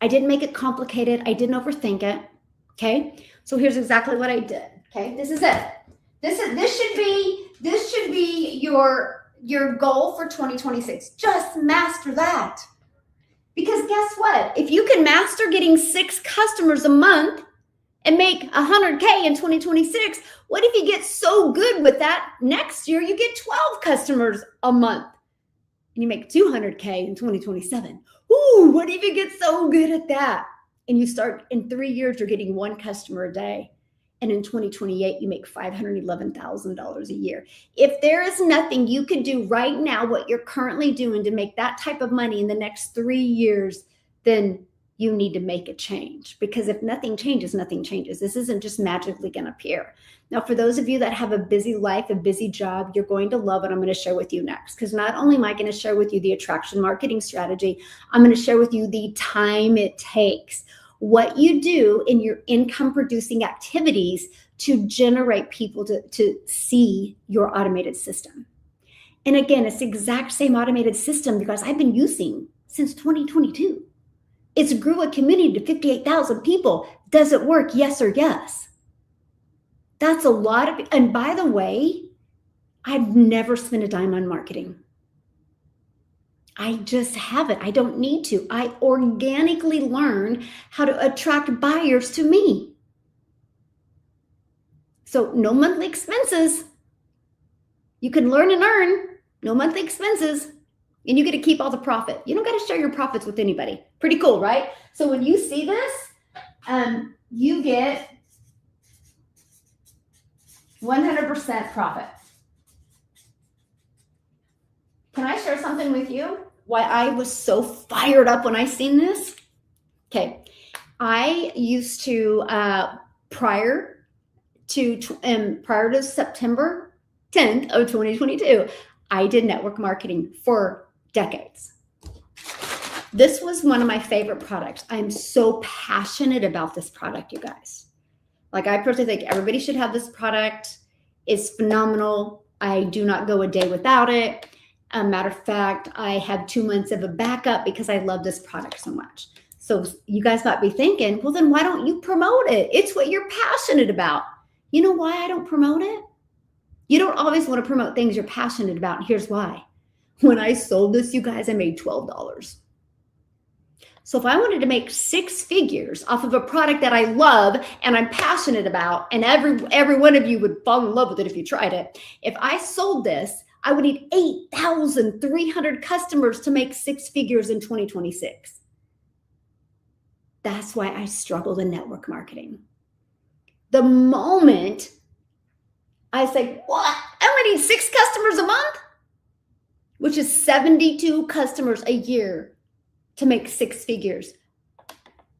I didn't make it complicated. I didn't overthink it. Okay. So here's exactly what I did. Okay. This is it. This should be your goal for 2026. Just master that. Because guess what? If you can master getting 6 customers a month and make 100K in 2026, what if you get so good with that next year, you get 12 customers a month and you make 200K in 2027? Ooh, what if you get so good at that? And you start in 3 years, you're getting 1 customer a day. And in 2028, you make $511,000 a year. If there is nothing you can do right now, what you're currently doing to make that type of money in the next 3 years, then you need to make a change. Because if nothing changes, nothing changes. This isn't just magically going to appear. Now, for those of you that have a busy life, a busy job, you're going to love what I'm going to share with you next. Because not only am I going to share with you the attraction marketing strategy, I'm going to share with you the time it takes, what you do in your income producing activities to generate people to see your automated system. And again, it's the exact same automated system because I've been using since 2022. It's grew a community to 58,000 people. Does it work? Yes or yes. That's a lot of, and by the way, I've never spent a dime on marketing. I just haven't. I don't need to. I organically learned how to attract buyers to me. So no monthly expenses. You can learn and earn, no monthly expenses, and you get to keep all the profit. You don't got to share your profits with anybody. Pretty cool, right? So when you see this, you get 100% profit. Can I share something with you? Why I was so fired up when I seen this? Okay, I used to prior to September 10th of 2022. I did network marketing for decades. This was one of my favorite products. I'm so passionate about this product, you guys. Like, I personally think everybody should have this product. It's phenomenal. I do not go a day without it. A matter of fact, I have 2 months of a backup because I love this product so much. So you guys might be thinking, well, then why don't you promote it? It's what you're passionate about. You know why I don't promote it? You don't always want to promote things you're passionate about. And here's why. When I sold this, you guys, I made $12. So if I wanted to make 6 figures off of a product that I love and I'm passionate about, and every one of you would fall in love with it if you tried it, if I sold this, I would need 8,300 customers to make 6 figures in 2026. That's why I struggled in network marketing. The moment I say, what? I only need 6 customers a month, which is 72 customers a year to make 6 figures.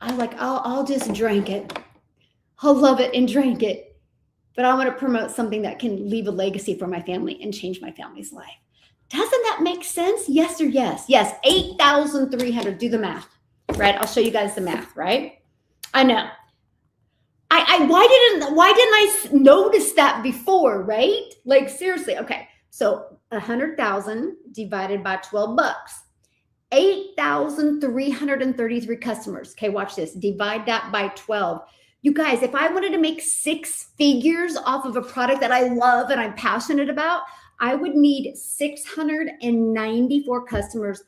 I'm like, I'll just drink it. I'll love it and drink it. But I want to promote something that can leave a legacy for my family and change my family's life. Doesn't that make sense? Yes or yes? Yes, 8,300. Do the math, right? I'll show you guys the math, right? I know. Why didn't I notice that before, right? Like, seriously. Okay, so 100,000 divided by 12 bucks. 8,333 customers. Okay, watch this. Divide that by 12. You guys, if I wanted to make 6 figures off of a product that I love and I'm passionate about, I would need 694 customers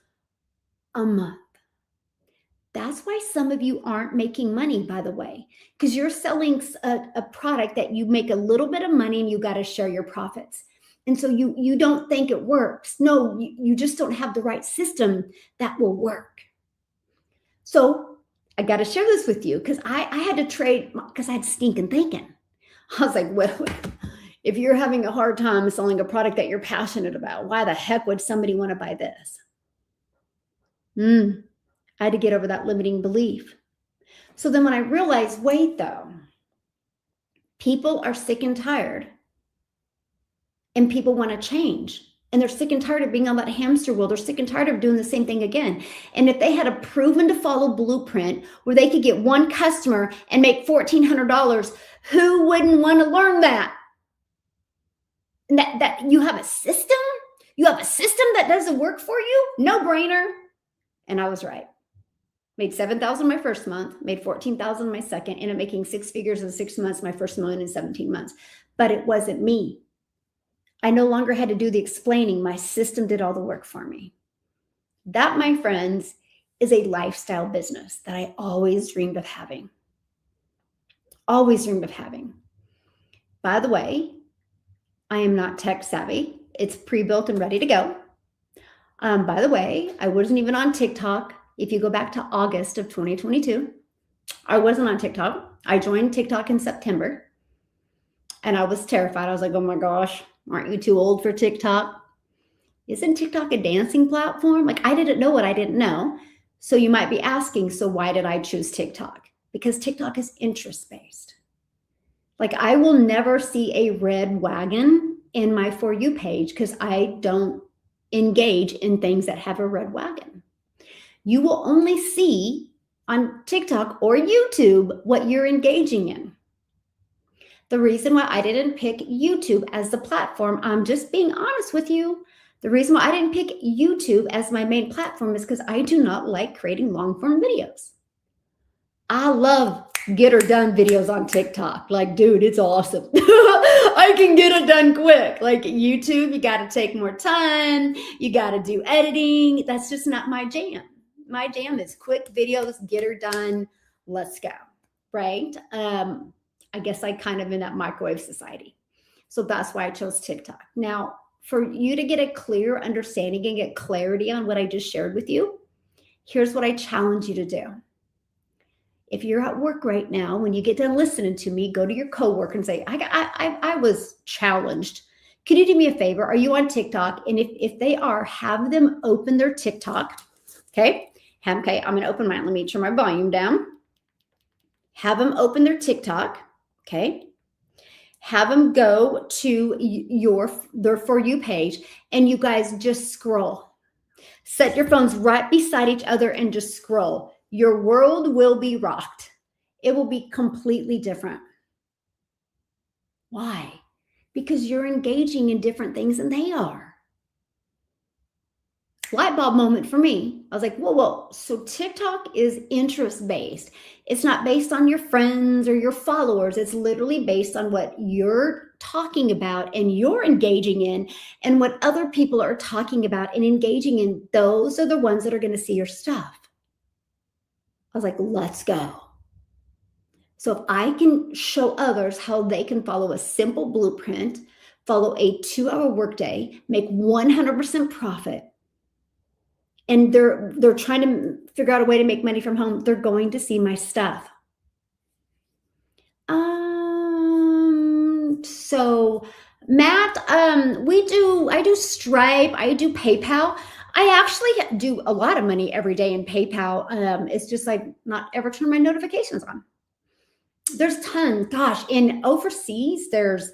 a month. That's why some of you aren't making money, by the way, because you're selling a product that you make a little bit of money and you got to share your profits. And so you don't think it works. No, you just don't have the right system that will work. So I got to share this with you because I had to trade because I had stinking thinking. I was like, well, if you're having a hard time selling a product that you're passionate about, why the heck would somebody want to buy this? I had to get over that limiting belief. So then when I realized, wait, though, people are sick and tired and people want to change. And they're sick and tired of being on that hamster wheel. They're sick and tired of doing the same thing again. And if they had a proven to follow blueprint where they could get one customer and make $1,400, who wouldn't want to learn that? And that you have a system? You have a system that doesn't work for you? No brainer. And I was right. Made $7,000 my first month, made $14,000 my second, ended up making 6 figures in 6 months, my first million in 17 months. But it wasn't me. I no longer had to do the explaining. My system did all the work for me. That, my friends, is a lifestyle business that I always dreamed of having. Always dreamed of having. By the way, I am not tech savvy. It's pre-built and ready to go. By the way, I wasn't even on TikTok. If you go back to August of 2022, I wasn't on TikTok. I joined TikTok in September and I was terrified. I was like, oh my gosh, aren't you too old for TikTok? Isn't TikTok a dancing platform? Like, I didn't know what I didn't know. So you might be asking, so why did I choose TikTok? Because TikTok is interest-based. Like, I will never see a red wagon in my For You page because I don't engage in things that have a red wagon. You will only see on TikTok or YouTube what you're engaging in. The reason why I didn't pick YouTube as the platform, I'm just being honest with you. The reason why I didn't pick YouTube as my main platform is because I do not like creating long form videos. I love get her done videos on TikTok. Like, dude, it's awesome. I can get it done quick. Like YouTube, you got to take more time. You got to do editing. That's just not my jam. My jam is quick videos, get her done. Let's go. Right? I guess I kind of in that microwave society. So that's why I chose TikTok. Now, for you to get a clear understanding and get clarity on what I just shared with you, here's what I challenge you to do. If you're at work right now, when you get done listening to me, go to your coworker and say, I was challenged. Could you do me a favor? Are you on TikTok? And if they are, have them open their TikTok. Okay. Okay. I'm going to open mine. Let me turn my volume down. Have them open their TikTok. Okay. have them go to their For You page, and you guys just scroll. Set your phones right beside each other and just scroll. Your world will be rocked. It will be completely different. Why? Because you're engaging in different things than they are. Light bulb moment for me. I was like, whoa. So TikTok is interest based. It's not based on your friends or your followers. It's literally based on what you're talking about and you're engaging in, and what other people are talking about and engaging in. Those are the ones that are going to see your stuff. I was like, let's go. So if I can show others how they can follow a simple blueprint, follow a 2-hour workday, make 100% profit, and they're trying to figure out a way to make money from home, they're going to see my stuff. So Matt, I do Stripe, I do PayPal. I actually do a lot of money every day in PayPal. It's just like not ever turn my notifications on. There's tons. Gosh, in overseas, there's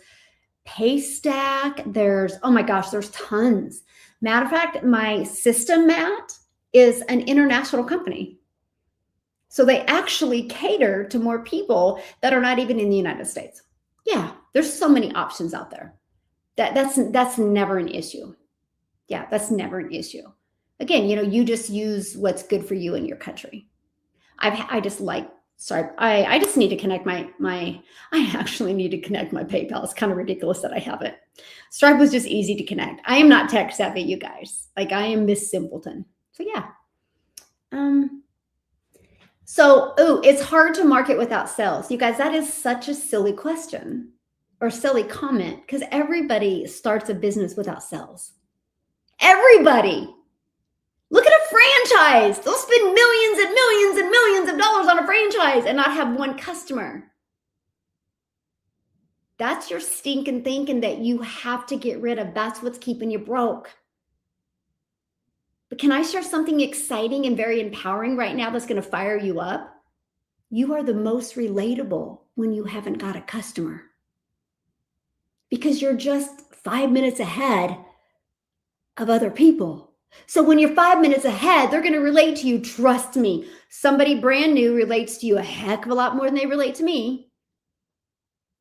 Paystack. Oh my gosh, there's tons. Matter of fact, my system, Matt, is an international company. So they actually cater to more people that are not even in the United States. Yeah, there's so many options out there. That's never an issue. Yeah, that's never an issue. Again, you just use what's good for you in your country. I just need to connect I actually need to connect my PayPal. It's kind of ridiculous that I haven't. Stripe was just easy to connect. I am not tech savvy, you guys. Like, I am Miss Simpleton. So yeah. It's hard to market without sales. You guys, that is such a silly question or silly comment, because everybody starts a business without sales. Everybody. Look at a franchise. They'll spend millions and millions and millions of dollars on a franchise and not have one customer. That's your stinking thinking that you have to get rid of. That's what's keeping you broke. But can I share something exciting and very empowering right now that's going to fire you up? You are the most relatable when you haven't got a customer, because you're just 5 minutes ahead of other people. So when you're 5 minutes ahead, they're going to relate to you. Trust me. Somebody brand new relates to you a heck of a lot more than they relate to me.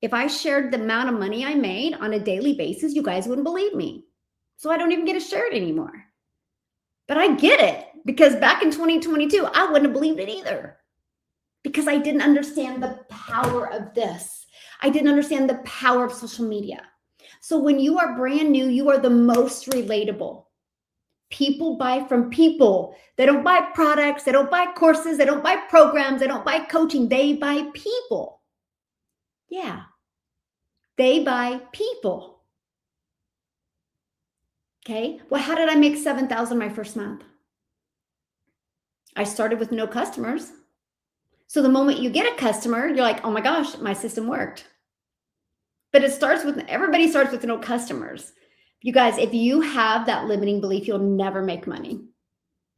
If I shared the amount of money I made on a daily basis, you guys wouldn't believe me. So I don't even get to share it anymore. But I get it, because back in 2022, I wouldn't have believed it either, because I didn't understand the power of this. I didn't understand the power of social media. So when you are brand new, you are the most relatable. People buy from people. They don't buy products. They don't buy courses. They don't buy programs. They don't buy coaching. They buy people. Yeah. They buy people. Okay. Well, how did I make $7,000 my first month? I started with no customers. So the moment you get a customer, you're like, oh my gosh, my system worked. But everybody starts with no customers. You guys, if you have that limiting belief, you'll never make money.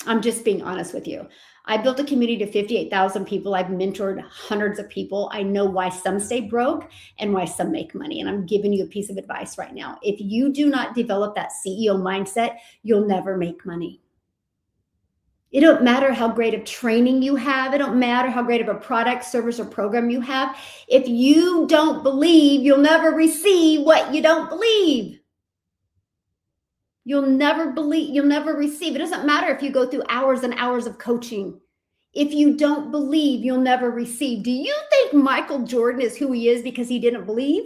I'm just being honest with you. I built a community of 58,000 people. I've mentored hundreds of people. I know why some stay broke and why some make money. And I'm giving you a piece of advice right now. If you do not develop that CEO mindset, you'll never make money. It don't matter how great of training you have. It don't matter how great of a product, service, or program you have. If you don't believe, you'll never receive what you don't believe. You'll never receive. It doesn't matter if you go through hours and hours of coaching. If you don't believe, you'll never receive. Do you think Michael Jordan is who he is because he didn't believe?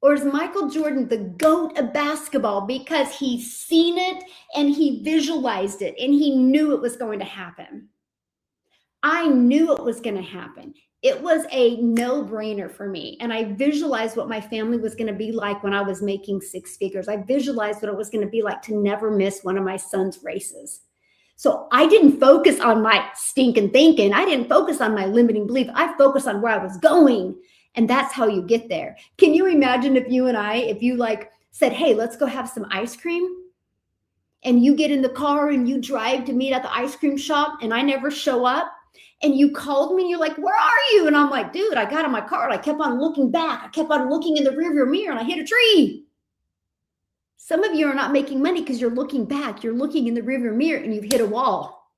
Or is Michael Jordan the GOAT of basketball because he's seen it and he visualized it and he knew it was going to happen? I knew it was going to happen. It was a no-brainer for me. And I visualized what my family was going to be like when I was making 6 figures. I visualized what it was going to be like to never miss one of my son's races. So I didn't focus on my stinking thinking. I didn't focus on my limiting belief. I focused on where I was going. And that's how you get there. Can you imagine if you said, hey, let's go have some ice cream? And you get in the car and you drive to meet at the ice cream shop and I never show up? And you called me and you're like, where are you? And I'm like, dude, I got in my car and I kept on looking back. I kept on looking in the rearview mirror and I hit a tree. Some of you are not making money because you're looking back. You're looking in the rearview mirror and you've hit a wall.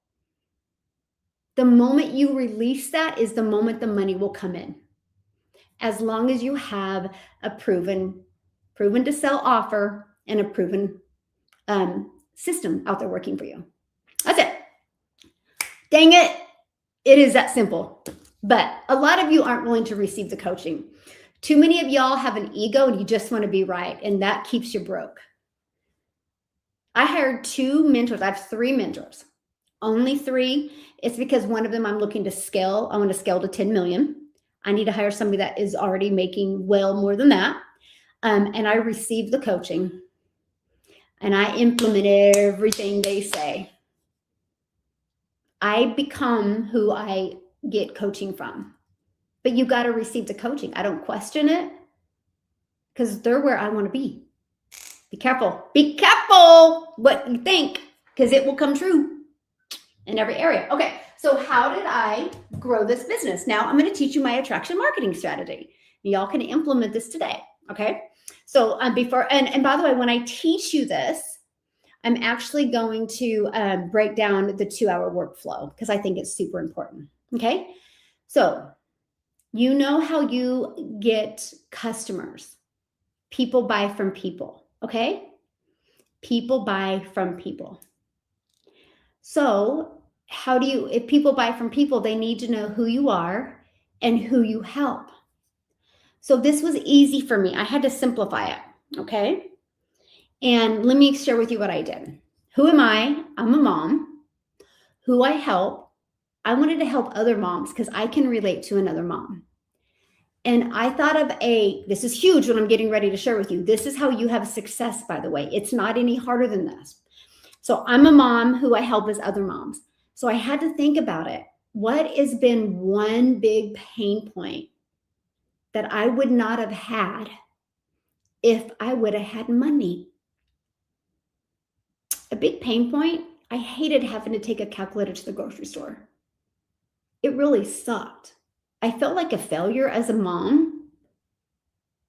The moment you release that is the moment the money will come in. As long as you have a proven to sell offer and a proven system out there working for you. That's it. Dang it. It is that simple. But a lot of you aren't willing to receive the coaching. Too many of y'all have an ego and you just want to be right, and that keeps you broke. I hired 2 mentors. I have 3 mentors. Only 3. It's because one of them I'm looking to scale. I want to scale to 10 million. I need to hire somebody that is already making well more than that. And I receive the coaching and I implement everything they say. I become who I get coaching from. But you got to receive the coaching. I don't question it because they're where I want to be. Be careful. Be careful what you think because it will come true in every area. Okay, so how did I grow this business? Now I'm going to teach you my attraction marketing strategy. Y'all can implement this today, okay? So before, and by the way, when I teach you this, I'm actually going to break down the 2-hour workflow because I think it's super important, okay? So you know how you get customers. People buy from people, okay? People buy from people. So how do you, if people buy from people, they need to know who you are and who you help. So this was easy for me. I had to simplify it, okay? And let me share with you what I did. Who am I? I'm a mom. Who I help? I wanted to help other moms because I can relate to another mom. And I thought of this is huge what I'm getting ready to share with you. This is how you have success, by the way. It's not any harder than this. So I'm a mom who I help as other moms. So I had to think about it. What has been one big pain point that I would not have had if I would have had money? A big pain point, I hated having to take a calculator to the grocery store. It really sucked. I felt like a failure as a mom.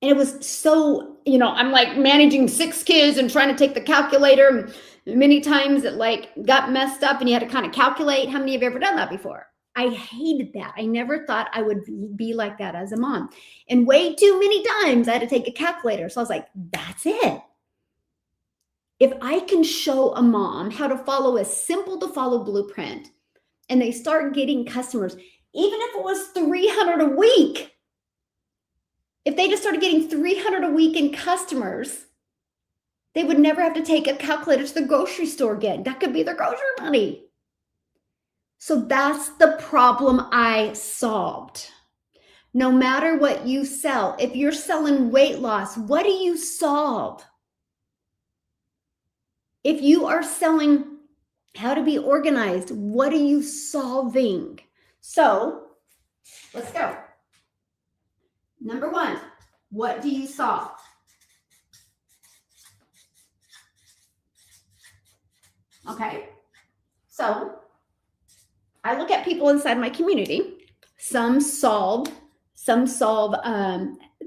And it was so, I'm like managing 6 kids and trying to take the calculator. Many times it like got messed up and you had to kind of calculate. How many of you have ever done that before? I hated that. I never thought I would be like that as a mom. And way too many times I had to take a calculator. So I was like, that's it. If I can show a mom how to follow a simple to follow blueprint and they start getting customers, even if it was 300 a week, if they just started getting 300 a week in customers, they would never have to take a calculator to the grocery store again. That could be their grocery money. So that's the problem I solved. No matter what you sell, if you're selling weight loss, what do you solve? If you are selling how to be organized, what are you solving? So let's go. Number 1, what do you solve? Okay, so I look at people inside my community. Some solve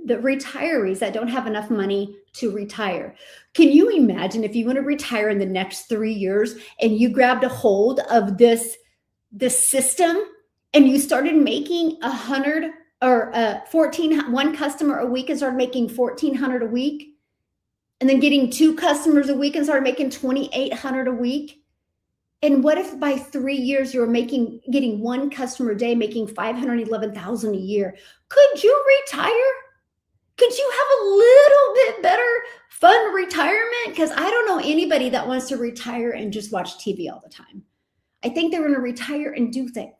the retirees that don't have enough money to retire. Can you imagine if you want to retire in the next 3 years and you grabbed a hold of this system and you started making 100 or 1 customer a week and started making 1,400 a week, and then getting 2 customers a week and started making 2,800 a week? And what if by 3 years you were getting 1 customer a day, making $511,000 a year? Could you retire? Could you have a little bit better fun retirement? Because I don't know anybody that wants to retire and just watch TV all the time. I think they're going to retire and do things.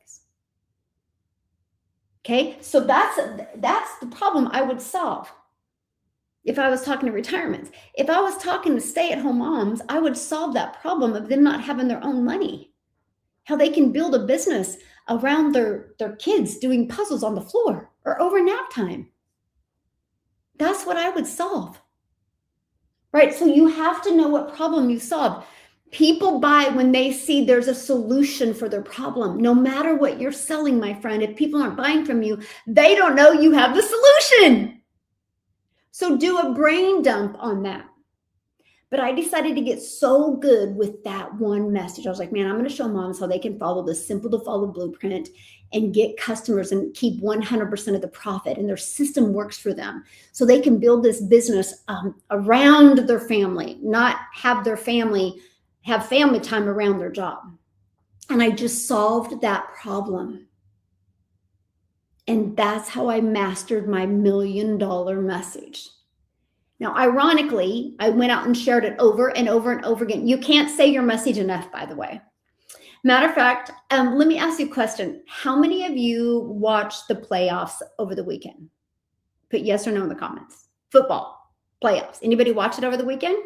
Okay, so that's the problem I would solve if I was talking to retirements. If I was talking to stay-at-home moms, I would solve that problem of them not having their own money. How they can build a business around their kids doing puzzles on the floor or over nap time. That's what I would solve. Right? So you have to know what problem you solve. People buy when they see there's a solution for their problem. No matter what you're selling, my friend, if people aren't buying from you, they don't know you have the solution. So do a brain dump on that. But I decided to get so good with that one message. I was like, man, I'm going to show moms how they can follow this simple to follow blueprint and get customers and keep 100% of the profit. And their system works for them. So they can build this business around their family, not have their family have family time around their job. And I just solved that problem. And that's how I mastered my $1 million message. Now, ironically, I went out and shared it over and over and over again. You can't say your message enough, by the way. Matter of fact, let me ask you a question. How many of you watched the playoffs over the weekend? Put yes or no in the comments. Football, playoffs. Anybody watch it over the weekend?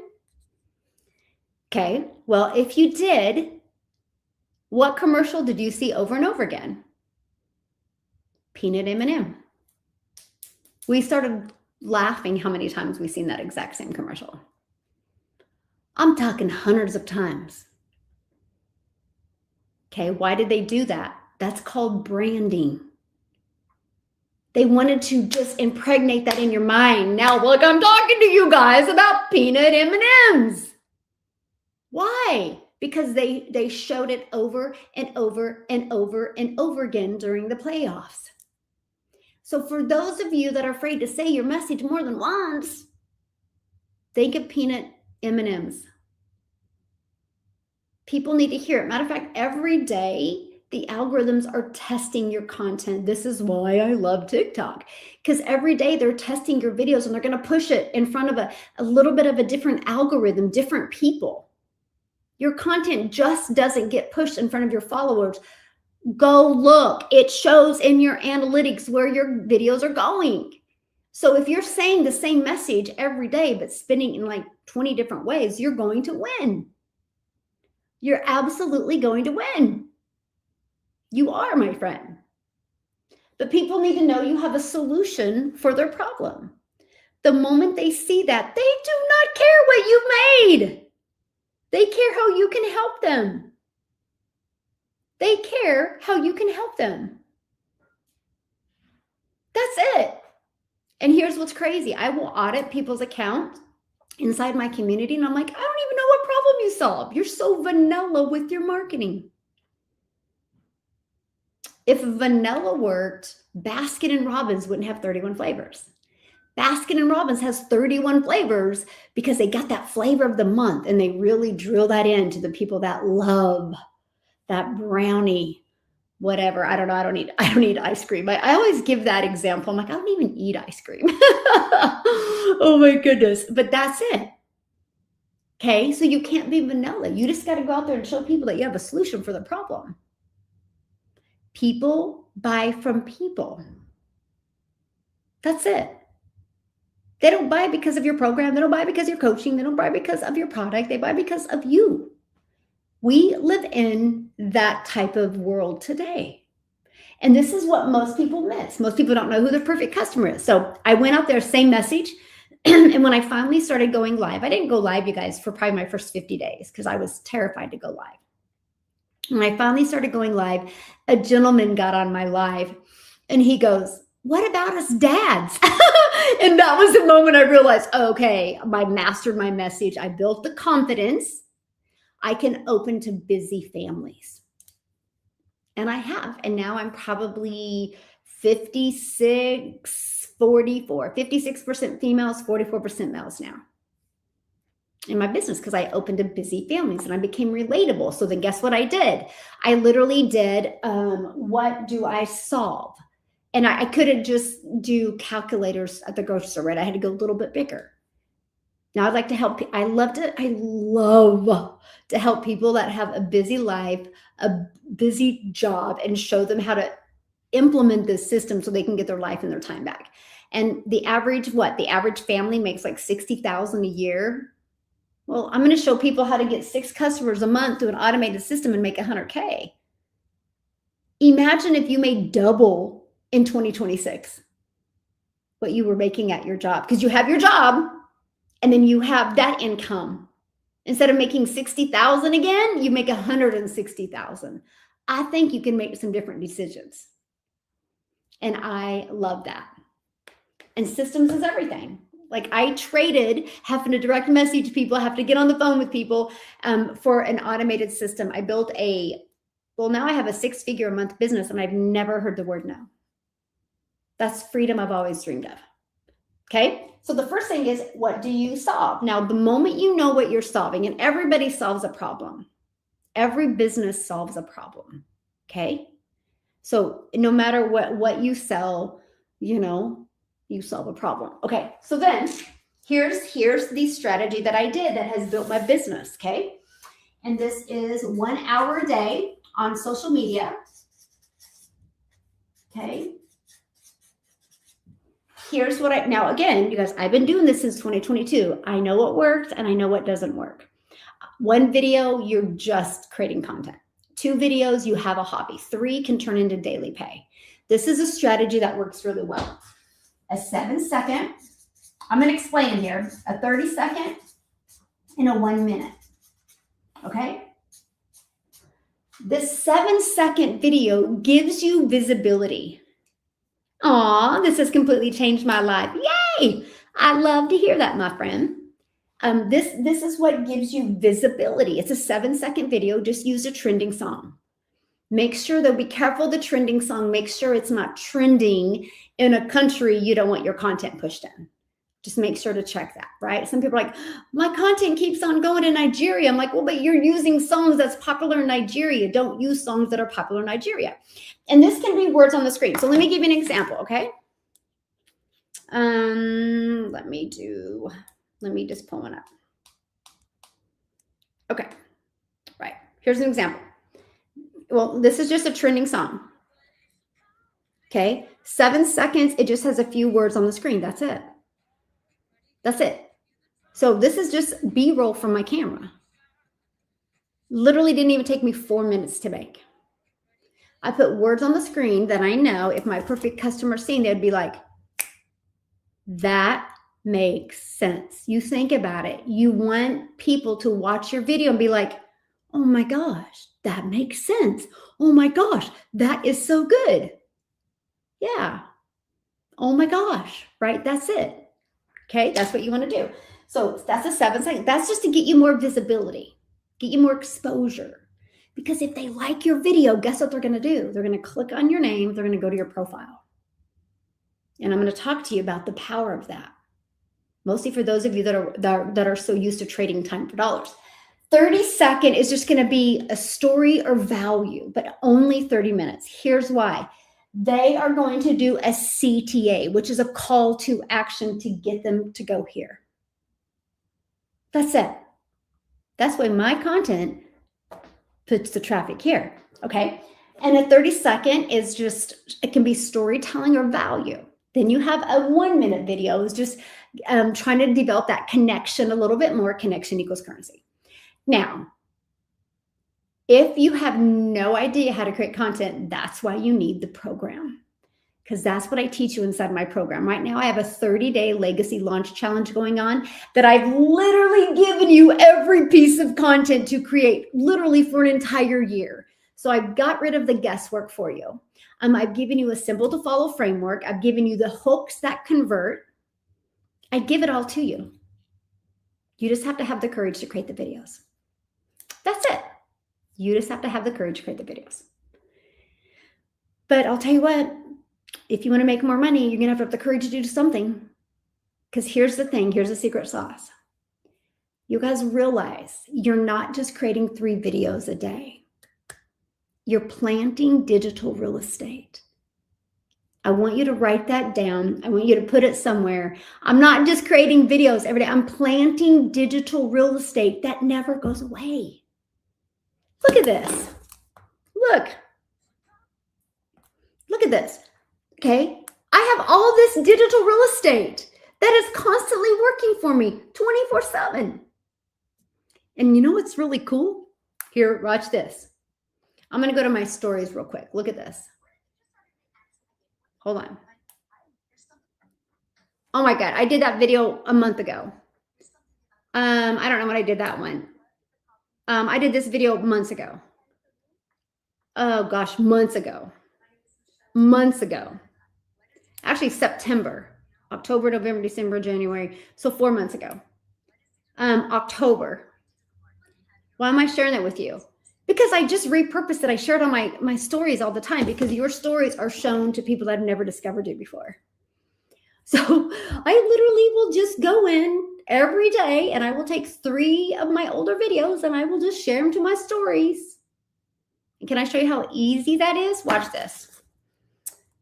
Okay, well, if you did, what commercial did you see over and over again? Peanut M&M. We started laughing how many times we've seen that exact same commercial. I'm talking hundreds of times. Okay, why did they do that? That's called branding. They wanted to just impregnate that in your mind. Now, look, I'm talking to you guys about peanut M&Ms. Why? Because they showed it over and over and over and over again during the playoffs. So for those of you that are afraid to say your message more than once, think of peanut M&Ms. People need to hear it. Matter of fact, every day the algorithms are testing your content. This is why I love TikTok, because every day they're testing your videos and they're going to push it in front of a little bit of a different algorithm, different people. Your content just doesn't get pushed in front of your followers. Go look. It shows in your analytics where your videos are going. So if you're saying the same message every day, but spinning in like 20 different ways, you're going to win. You're absolutely going to win. You are, my friend. But people need to know you have a solution for their problem. The moment they see that, they do not care what you've made. They care how you can help them. They care how you can help them. That's it. And here's what's crazy. I will audit people's accounts inside my community, and I'm like, I don't even know what problem you solve. You're so vanilla with your marketing. If vanilla worked, Baskin & Robbins wouldn't have 31 flavors. Baskin & Robbins has 31 flavors because they got that flavor of the month, and they really drill that into the people that love that brownie, whatever. I don't know. I don't need ice cream. I always give that example. I'm like, I don't even eat ice cream. Oh my goodness. But that's it. Okay. So you can't be vanilla. You just got to go out there and show people that you have a solution for the problem. People buy from people. That's it. They don't buy because of your program. They don't buy because of your coaching. They don't buy because of your product. They buy because of you. We live in that type of world today. And this is what most people miss. Most people don't know who their perfect customer is. So I went out there, same message. And when I finally started going live, I didn't go live, you guys, for probably my first 50 days because I was terrified to go live. When I finally started going live, a gentleman got on my live and he goes, what about us dads? And that was the moment I realized, okay, I mastered my message. I built the confidence. I can open to busy families. And I have. And now I'm probably 56% females, 44% males now in my business because I opened to busy families and I became relatable. So then guess what I did? I literally did, what do I solve? And I couldn't just do calculators at the grocery store, right? I had to go a little bit bigger. Now I'd like to help. I love to help people that have a busy life, a busy job, and show them how to implement this system so they can get their life and their time back. And the average family makes like $60,000 a year. Well, I'm going to show people how to get 6 customers a month through an automated system and make $100K. Imagine if you made double in 2026 what you were making at your job, because you have your job and then you have that income. Instead of making 60,000 again, you make 160,000. I think you can make some different decisions. And I love that. And systems is everything. Like I traded having to direct message people, have to get on the phone with people for an automated system. I built now I have a 6-figure a month business and I've never heard the word no. That's freedom I've always dreamed of. Okay. So the first thing is, what do you solve? Now, the moment you know what you're solving, and everybody solves a problem. Every business solves a problem. Okay. So no matter what you sell, you solve a problem. Okay. So then here's the strategy that I did that has built my business. Okay. And this is 1 hour a day on social media. Okay. Here's what now again, you guys, I've been doing this since 2022. I know what works and I know what doesn't work. 1 video, you're just creating content. 2 videos, you have a hobby. 3 can turn into daily pay. This is a strategy that works really well. A 7-second, I'm going to explain here, a 30-second and a 1 minute. Okay? This 7-second video gives you visibility. Aw, this has completely changed my life. Yay! I love to hear that, my friend. This is what gives you visibility. It's a 7-second video. Just use a trending song. Make sure that be careful the trending song. Make sure it's not trending in a country you don't want your content pushed in. Just make sure to check that, right? Some people are like, my content keeps on going to Nigeria. I'm like, well, but you're using songs that's popular in Nigeria. Don't use songs that are popular in Nigeria. And this can be words on the screen. So let me give you an example, okay? Let me just pull one up. Okay, right. Here's an example. Well, this is just a trending song. Okay, 7 seconds. It just has a few words on the screen. That's it. That's it. So this is just B-roll from my camera. Literally didn't even take me 4 minutes to make. I put words on the screen that I know if my perfect customer seen, they'd be like, that makes sense. You think about it. You want people to watch your video and be like, oh my gosh, that makes sense. Oh my gosh, that is so good. Yeah. Oh my gosh, right? That's it. Okay, that's what you want to do. So that's a 7 second. That's just to get you more visibility, get you more exposure. Because if they like your video, guess what they're going to do? They're going to click on your name. They're going to go to your profile. And I'm going to talk to you about the power of that. Mostly for those of you that are so used to trading time for dollars. 30-second is just going to be a story or value, but only 30 minutes. Here's why. They are going to do a CTA, which is a call to action to get them to go here. That's it. That's why my content puts the traffic here, okay? And a 30-second is just, it can be storytelling or value. Then you have a 1 minute video is just trying to develop that connection a little bit more. Connection equals currency. Now, if you have no idea how to create content, that's why you need the program, because that's what I teach you inside my program. Right now, I have a 30-day legacy launch challenge going on that I've literally given you every piece of content to create literally for an entire year. So I've got rid of the guesswork for you. I've given you a simple to follow framework. I've given you the hooks that convert. I give it all to you. You just have to have the courage to create the videos. That's it. You just have to have the courage to create the videos. But I'll tell you what, if you want to make more money, you're going to have the courage to do something. Because here's the thing, here's the secret sauce. You guys realize you're not just creating 3 videos a day. You're planting digital real estate. I want you to write that down. I want you to put it somewhere. I'm not just creating videos every day. I'm planting digital real estate that never goes away. Look at this. Look at this. Okay. I have all this digital real estate that is constantly working for me 24/7. And you know what's really cool? Here, watch this. I'm going to go to my stories real quick. Look at this. Hold on. Oh my God. I did that video a month ago. I don't know when I did that one. I did this video months ago. Oh gosh, months ago. Months ago. Actually, September, October, November, December, January. So 4 months ago. October. Why am I sharing that with you? Because I just repurposed it. I share it on my stories all the time because your stories are shown to people that have never discovered you before. So I literally will just go in every day and I will take 3 of my older videos and I will just share them to my stories. And can I show you how easy that is? Watch this.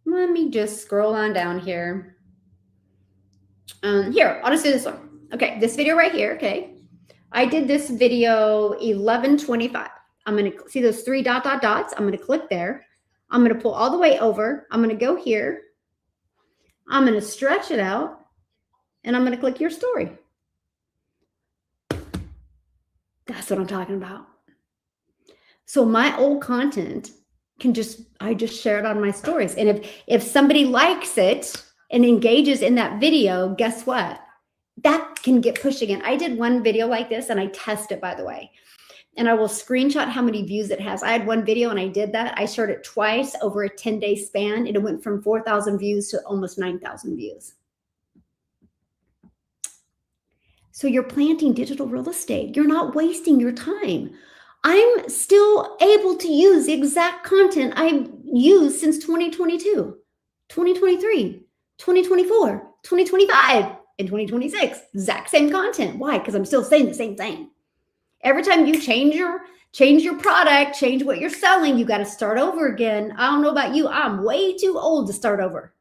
Let me just scroll on down here. Here, I'll just do this one. Okay, this video right here, okay. I did this video 11:25. I'm going to see those 3 dots. I'm going to click there. I'm going to pull all the way over. I'm going to go here. I'm going to stretch it out and I'm going to click your story. That's what I'm talking about. So my old content I just share it on my stories. And if somebody likes it and engages in that video, guess what? That can get pushed again. I did one video like this and I test it, by the way. And I will screenshot how many views it has. I had one video and I did that. I shared it twice over a 10-day span and it went from 4,000 views to almost 9,000 views. So you're planting digital real estate. You're not wasting your time. I'm still able to use the exact content I've used since 2022, 2023, 2024, 2025, and 2026. Exact same content. Why? Because I'm still saying the same thing. Every time you change your product, change what you're selling, you got to start over again. I don't know about you. I'm way too old to start over.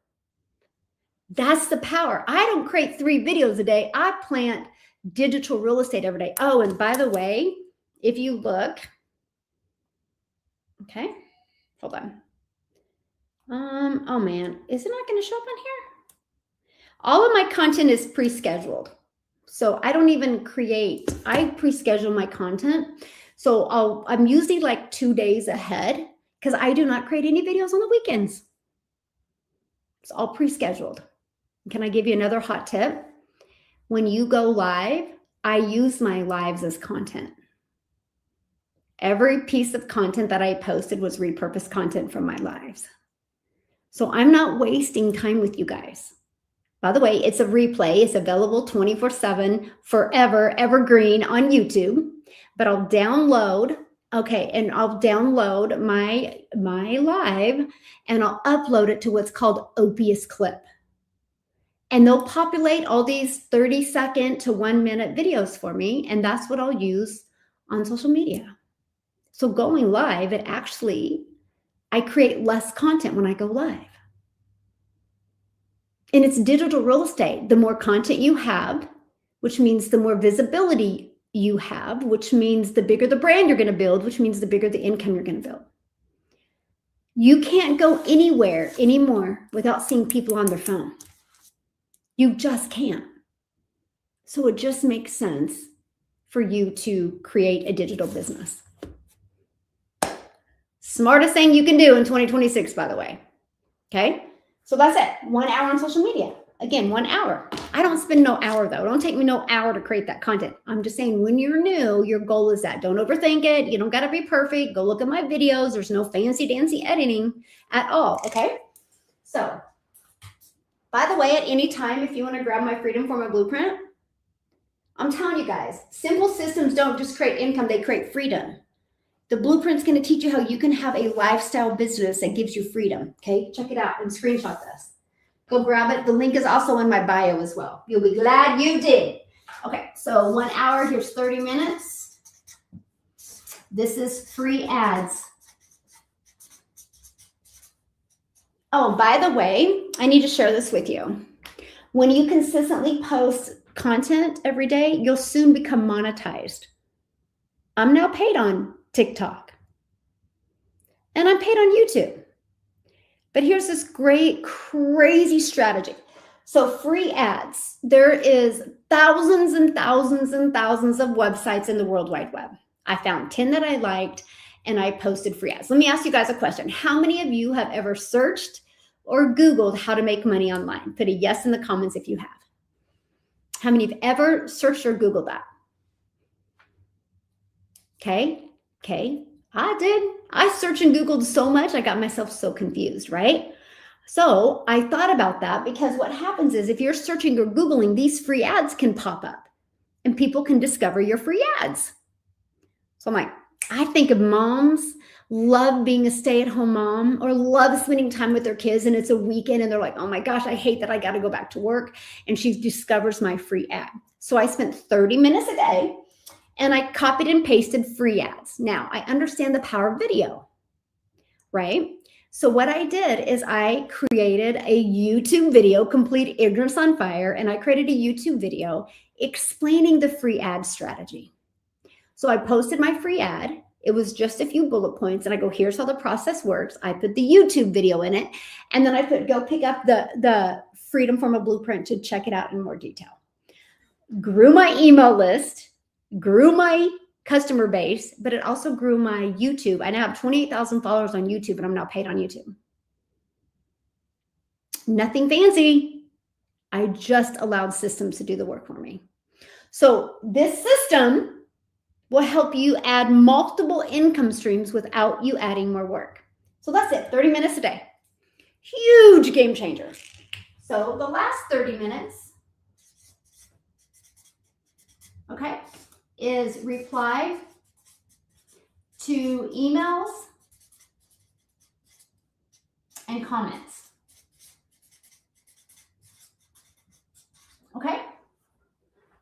That's the power. I don't create 3 videos a day. I plant digital real estate every day. Oh, and by the way, if you look, okay, hold on. Oh man, is it not going to show up on here? All of my content is pre-scheduled. So I don't even I pre-schedule my content. So I'm usually like 2 days ahead because I do not create any videos on the weekends. It's all pre-scheduled. Can I give you another hot tip? When you go live, I use my lives as content. Every piece of content that I posted was repurposed content from my lives. So I'm not wasting time with you guys. By the way, it's a replay. It's available 24/7, forever, evergreen on YouTube. But I'll download, and I'll download my live and I'll upload it to what's called Opus Clip. And they'll populate all these 30-second to 1-minute videos for me. And that's what I'll use on social media. So going live, I create less content when I go live. And it's digital real estate. The more content you have, which means the more visibility you have, which means the bigger the brand you're going to build, which means the bigger the income you're going to build. You can't go anywhere anymore without seeing people on their phone. You just can't. So it just makes sense for you to create a digital business. Smartest thing you can do in 2026, by the way. Okay? So that's it. 1 hour on social media. Again, 1 hour. I don't spend no hour though. Don't take me no hour to create that content. I'm just saying when you're new, your goal is that. Don't overthink it. You don't got to be perfect. Go look at my videos. There's no fancy dancy editing at all. Okay? So, by the way, at any time, if you want to grab my Freedom Formula Blueprint, I'm telling you guys, simple systems don't just create income, they create freedom. The blueprint's going to teach you how you can have a lifestyle business that gives you freedom. Okay, check it out and screenshot this. Go grab it. The link is also in my bio as well. You'll be glad you did. Okay, so 1 hour, here's 30 minutes. This is free ads. Oh, by the way, I need to share this with you. When you consistently post content every day, you'll soon become monetized. I'm now paid on TikTok. And I'm paid on YouTube. But here's this great, crazy strategy. So free ads, there is thousands and thousands and thousands of websites in the World Wide Web. I found 10 that I liked and I posted free ads. Let me ask you guys a question. How many of you have ever searched or Googled how to make money online? Put a yes in the comments if you have. How many have ever searched or Googled that? Okay. Okay. I did. I searched and Googled so much, I got myself so confused, right? So I thought about that because what happens is if you're searching or Googling, these free ads can pop up and people can discover your free ads. So I'm like, I think of moms love being a stay-at-home mom or love spending time with their kids and it's a weekend and they're like, oh my gosh, I hate that I got to go back to work. And she discovers my free ad. So I spent 30 minutes a day and I copied and pasted free ads. Now I understand the power of video, right? So what I did is I created a YouTube video, Complete Ignorance on Fire, and I created a YouTube video explaining the free ad strategy. So I posted my free ad. It was just a few bullet points. And I go, here's how the process works. I put the YouTube video in it. And then I put, go pick up the Freedom Formula Blueprint to check it out in more detail. Grew my email list, grew my customer base, but it also grew my YouTube. I now have 28,000 followers on YouTube and I'm now paid on YouTube. Nothing fancy. I just allowed systems to do the work for me. So this system will help you add multiple income streams without you adding more work. So that's it, 30 minutes a day. Huge game changer. So the last 30 minutes, okay, is reply to emails and comments. Okay?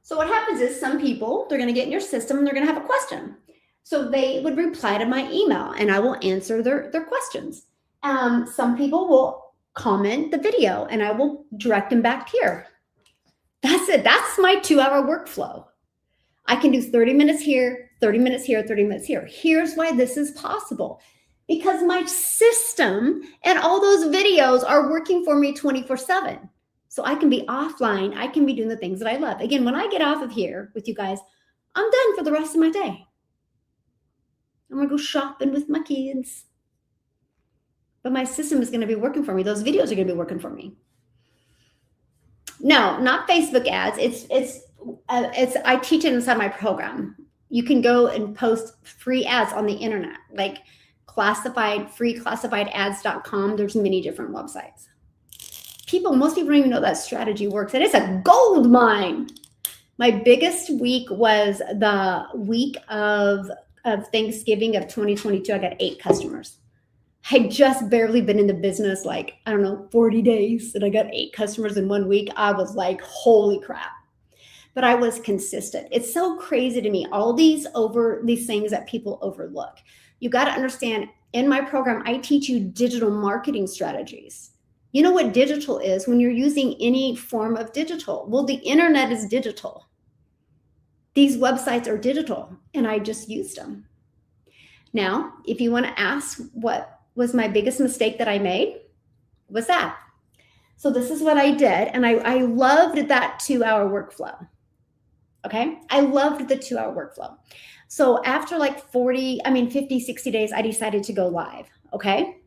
So what happens is some people, they're going to get in your system and they're going to have a question. So they would reply to my email and I will answer their questions. Some people will comment the video and I will direct them back here. That's it. That's my 2-hour workflow. I can do 30 minutes here, 30 minutes here, 30 minutes here. Here's why this is possible. Because my system and all those videos are working for me 24/7. So I can be offline. I can be doing the things that I love. Again, when I get off of here with you guys, I'm done for the rest of my day. I'm going to go shopping with my kids. But my system is going to be working for me. Those videos are going to be working for me. No, not Facebook ads. It's I teach it inside my program. You can go and post free ads on the internet, like freeclassifiedads.com. There's many different websites. Most people don't even know that strategy works, and it's a gold mine. My biggest week was the week of Thanksgiving of 2022. I got 8 customers. I'd just barely been in the business, 40 days, and I got 8 customers in 1 week. I was like, holy crap. But I was consistent. It's so crazy to me, all these things that people overlook. You got to understand, in my program, I teach you digital marketing strategies. You know what digital is when you're using any form of digital? Well, the internet is digital. These websites are digital, and I just used them. Now, if you want to ask what was my biggest mistake that I made, was that. So this is what I did, and I loved that 2-hour workflow. Okay, I loved the 2-hour workflow. So after 50, 60 days, I decided to go live. Okay.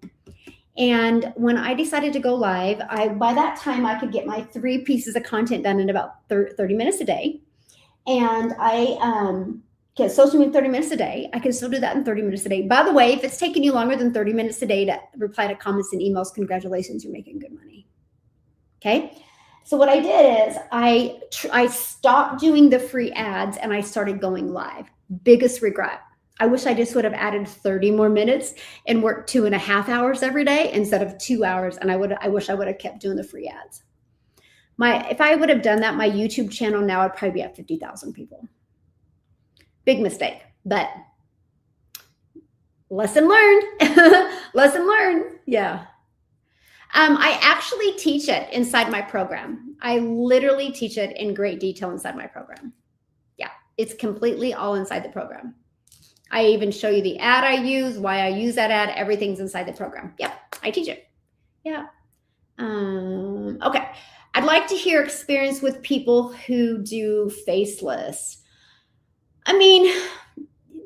And when I decided to go live, by that time I could get my 3 pieces of content done in about 30 minutes a day. And I get social media 30 minutes a day. I can still do that in 30 minutes a day. By the way, if it's taking you longer than 30 minutes a day to reply to comments and emails, congratulations, you're making good money. Okay. So what I did is I stopped doing the free ads and I started going live. Biggest regret. I wish I just would have added 30 more minutes and worked 2.5 hours every day instead of 2 hours. And I wish I would have kept doing the free ads. If I would have done that, my YouTube channel now would probably be at 50,000 people. Big mistake, but lesson learned. Lesson learned. Yeah. I actually teach it inside my program. I literally teach it in great detail inside my program. Yeah, it's completely all inside the program. I even show you the ad I use, why I use that ad. Everything's inside the program. Yep, I teach it. Yeah. Okay. I'd like to hear experience with people who do faceless. I mean,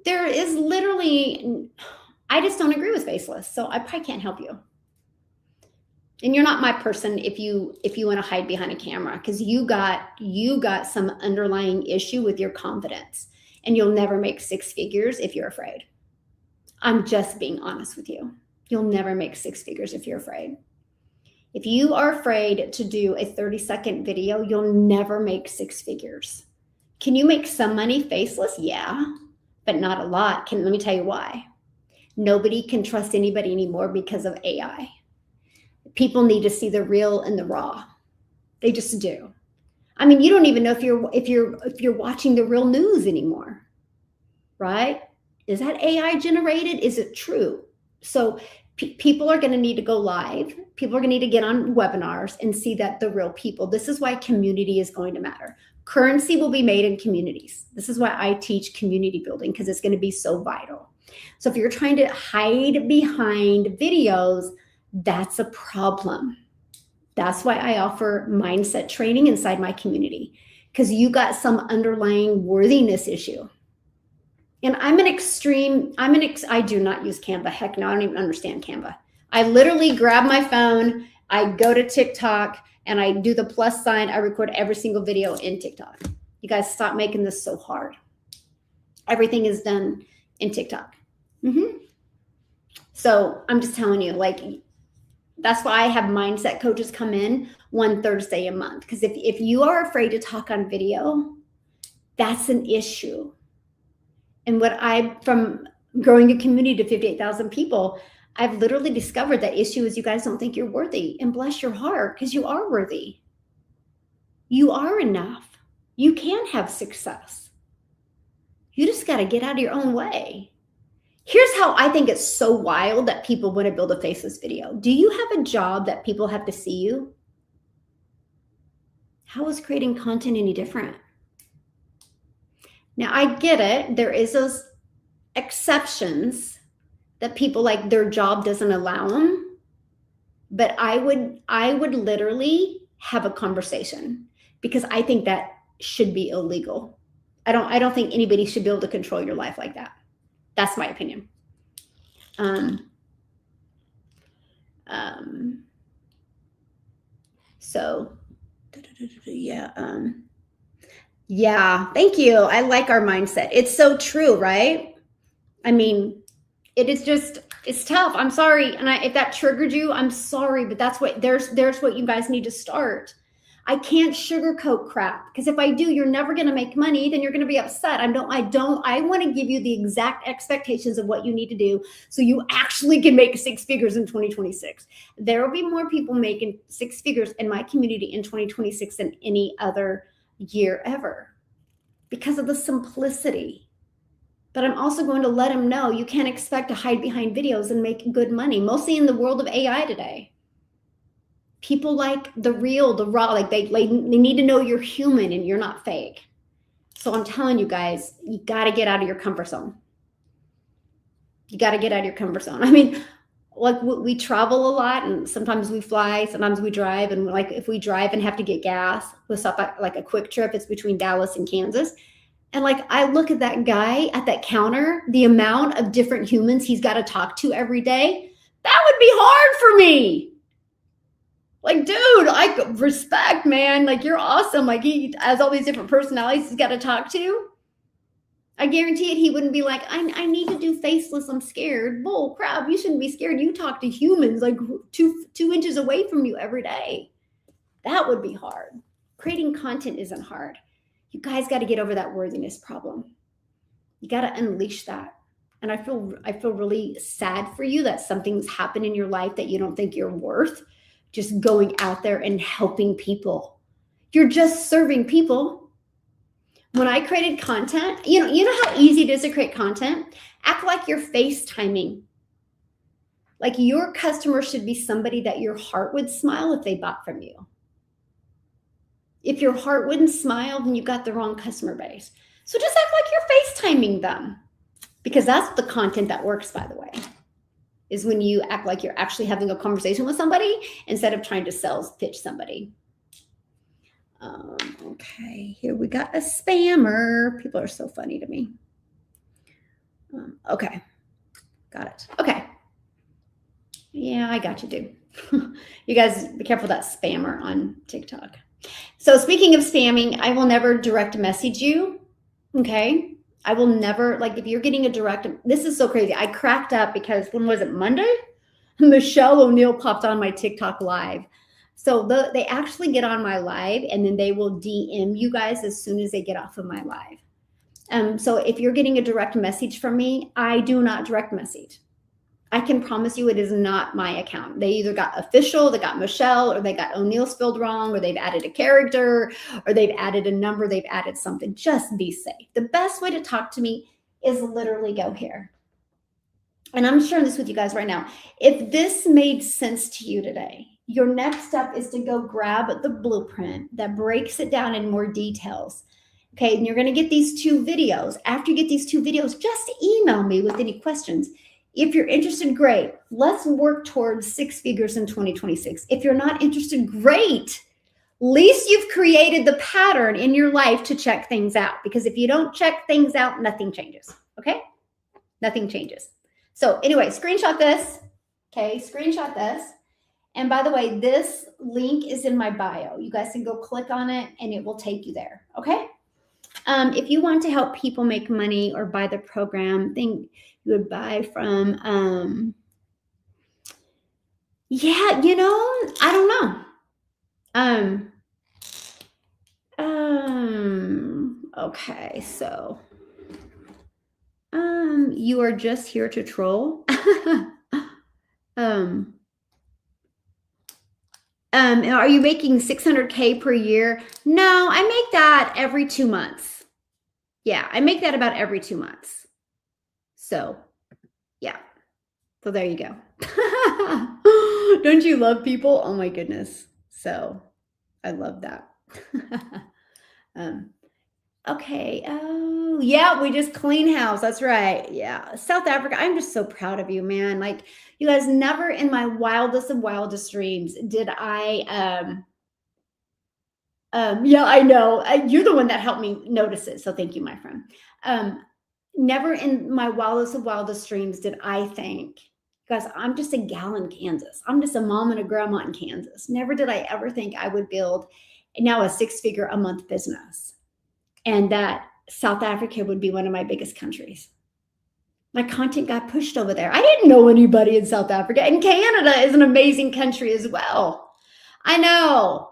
there is literally, I just don't agree with faceless. So I probably can't help you. And you're not my person if you want to hide behind a camera, because you got some underlying issue with your confidence. and you'll never make six figures if you're afraid. I'm just being honest with you. You'll never make six figures if you're afraid. If you are afraid to do a 30-second video, you'll never make six figures. Can you make some money faceless? Yeah, but not a lot. Let me tell you why. Nobody can trust anybody anymore because of AI. People need to see the real and the raw. They just do. I mean, you don't even know if you're watching the real news anymore, right? Is that AI generated? Is it true? So people are going to need to go live. People are going to need to get on webinars and see that the real people. This is why community is going to matter. Currency will be made in communities. This is why I teach community building, because it's going to be so vital. So if you're trying to hide behind videos, that's a problem. That's why I offer mindset training inside my community, because you got some underlying worthiness issue. And I do not use Canva. Heck no, I don't even understand Canva. I literally grab my phone, I go to TikTok, and I do the plus sign. I record every single video in TikTok. You guys stop making this so hard. Everything is done in TikTok. So I'm just telling you, like, that's why I have mindset coaches come in one Thursday a month. Because if you are afraid to talk on video, that's an issue. And from growing a community to 58,000 people, I've literally discovered that issue is you guys don't think you're worthy. And bless your heart, because you are worthy. You are enough. You can have success. You just got to get out of your own way. Here's how I think it's so wild that people want to build a faceless video. Do you have a job that people have to see you? How is creating content any different? Now, I get it. There is those exceptions that people, like, their job doesn't allow them. But I would literally have a conversation, because I think that should be illegal. I don't think anybody should be able to control your life like that. That's my opinion. Yeah, thank you. I like our mindset. It's so true, right? I mean, it's tough. I'm sorry. And if that triggered you, I'm sorry, but there's what you guys need to start. I can't sugarcoat crap, because if I do, you're never going to make money. Then you're going to be upset. I want to give you the exact expectations of what you need to do so you actually can make six figures in 2026. There will be more people making six figures in my community in 2026 than any other year ever, because of the simplicity. But I'm also going to let them know you can't expect to hide behind videos and make good money, mostly in the world of AI today. People like the real, the raw, like they need to know you're human and you're not fake. So I'm telling you guys, you got to get out of your comfort zone. You got to get out of your comfort zone. I mean, like, we travel a lot, and sometimes we fly, sometimes we drive. And like, if we drive and have to get gas, we'll stop at like a quick trip. It's between Dallas and Kansas. And like, I look at that guy at that counter, the amount of different humans he's got to talk to every day, that would be hard for me. Like, dude, I respect, man. Like, you're awesome. Like, he has all these different personalities he's got to talk to. I guarantee it, he wouldn't be like, I need to do faceless. I'm scared. Bull crap. You shouldn't be scared. You talk to humans like two inches away from you every day. That would be hard. Creating content isn't hard. You guys got to get over that worthiness problem. You got to unleash that. And I feel really sad for you that something's happened in your life that you don't think you're worth. Just going out there and helping people. You're just serving people. When I created content, you know how easy it is to create content? Act like you're FaceTiming. Like, your customer should be somebody that your heart would smile if they bought from you. If your heart wouldn't smile, then you've got the wrong customer base. So just act like you're FaceTiming them. Because that's the content that works, by the way. Is when you act like you're actually having a conversation with somebody instead of trying to sales pitch somebody. Okay, here we got a spammer. People are so funny to me. Okay, got it. Okay. Yeah, I got you, dude. You guys be careful of that spammer on TikTok. So speaking of spamming, I will never direct message you. Okay. I will never, like, if you're getting a direct, this is so crazy. I cracked up because when was it, Monday? Michelle O'Neill popped on my TikTok live. So they actually get on my live and then they will DM you guys as soon as they get off of my live. So if you're getting a direct message from me, I do not direct message. I can promise you it is not my account. They either got official, they got Michelle, or they got O'Neill spelled wrong, or they've added a character, or they've added a number, they've added something. Just be safe. The best way to talk to me is literally go here. And I'm sharing this with you guys right now. If this made sense to you today, your next step is to go grab the blueprint that breaks it down in more details. Okay, and you're going to get these 2 videos. After you get these 2 videos, just email me with any questions. If you're interested, great. Let's work towards 6 figures in 2026. If you're not interested, great. At least you've created the pattern in your life to check things out. Because if you don't check things out, nothing changes. Okay? Nothing changes. So anyway, screenshot this. Okay, screenshot this. And by the way, this link is in my bio. You guys can go click on it and it will take you there. Okay? If you want to help people make money or buy the program, think you would buy from, yeah, you know, I don't know. Okay, so, you are just here to troll. Are you making 600K per year? No, I make that every 2 months. Yeah, I make that about every 2 months. So, yeah. So there you go. Don't you love people? Oh my goodness. So, I love that. Okay. Oh, yeah, we just clean house. That's right. Yeah. South Africa. I'm just so proud of you, man. Like, you guys, never in my wildest of wildest dreams did I, yeah, I know. You're the one that helped me notice it. So thank you, my friend. Never in my wildest of wildest dreams did I think, guys, I'm just a gal in Kansas. I'm just a mom and a grandma in Kansas. Never did I ever think I would build now a 6-figure a month business and that South Africa would be one of my biggest countries. My content got pushed over there. I didn't know anybody in South Africa, and Canada is an amazing country as well. I know.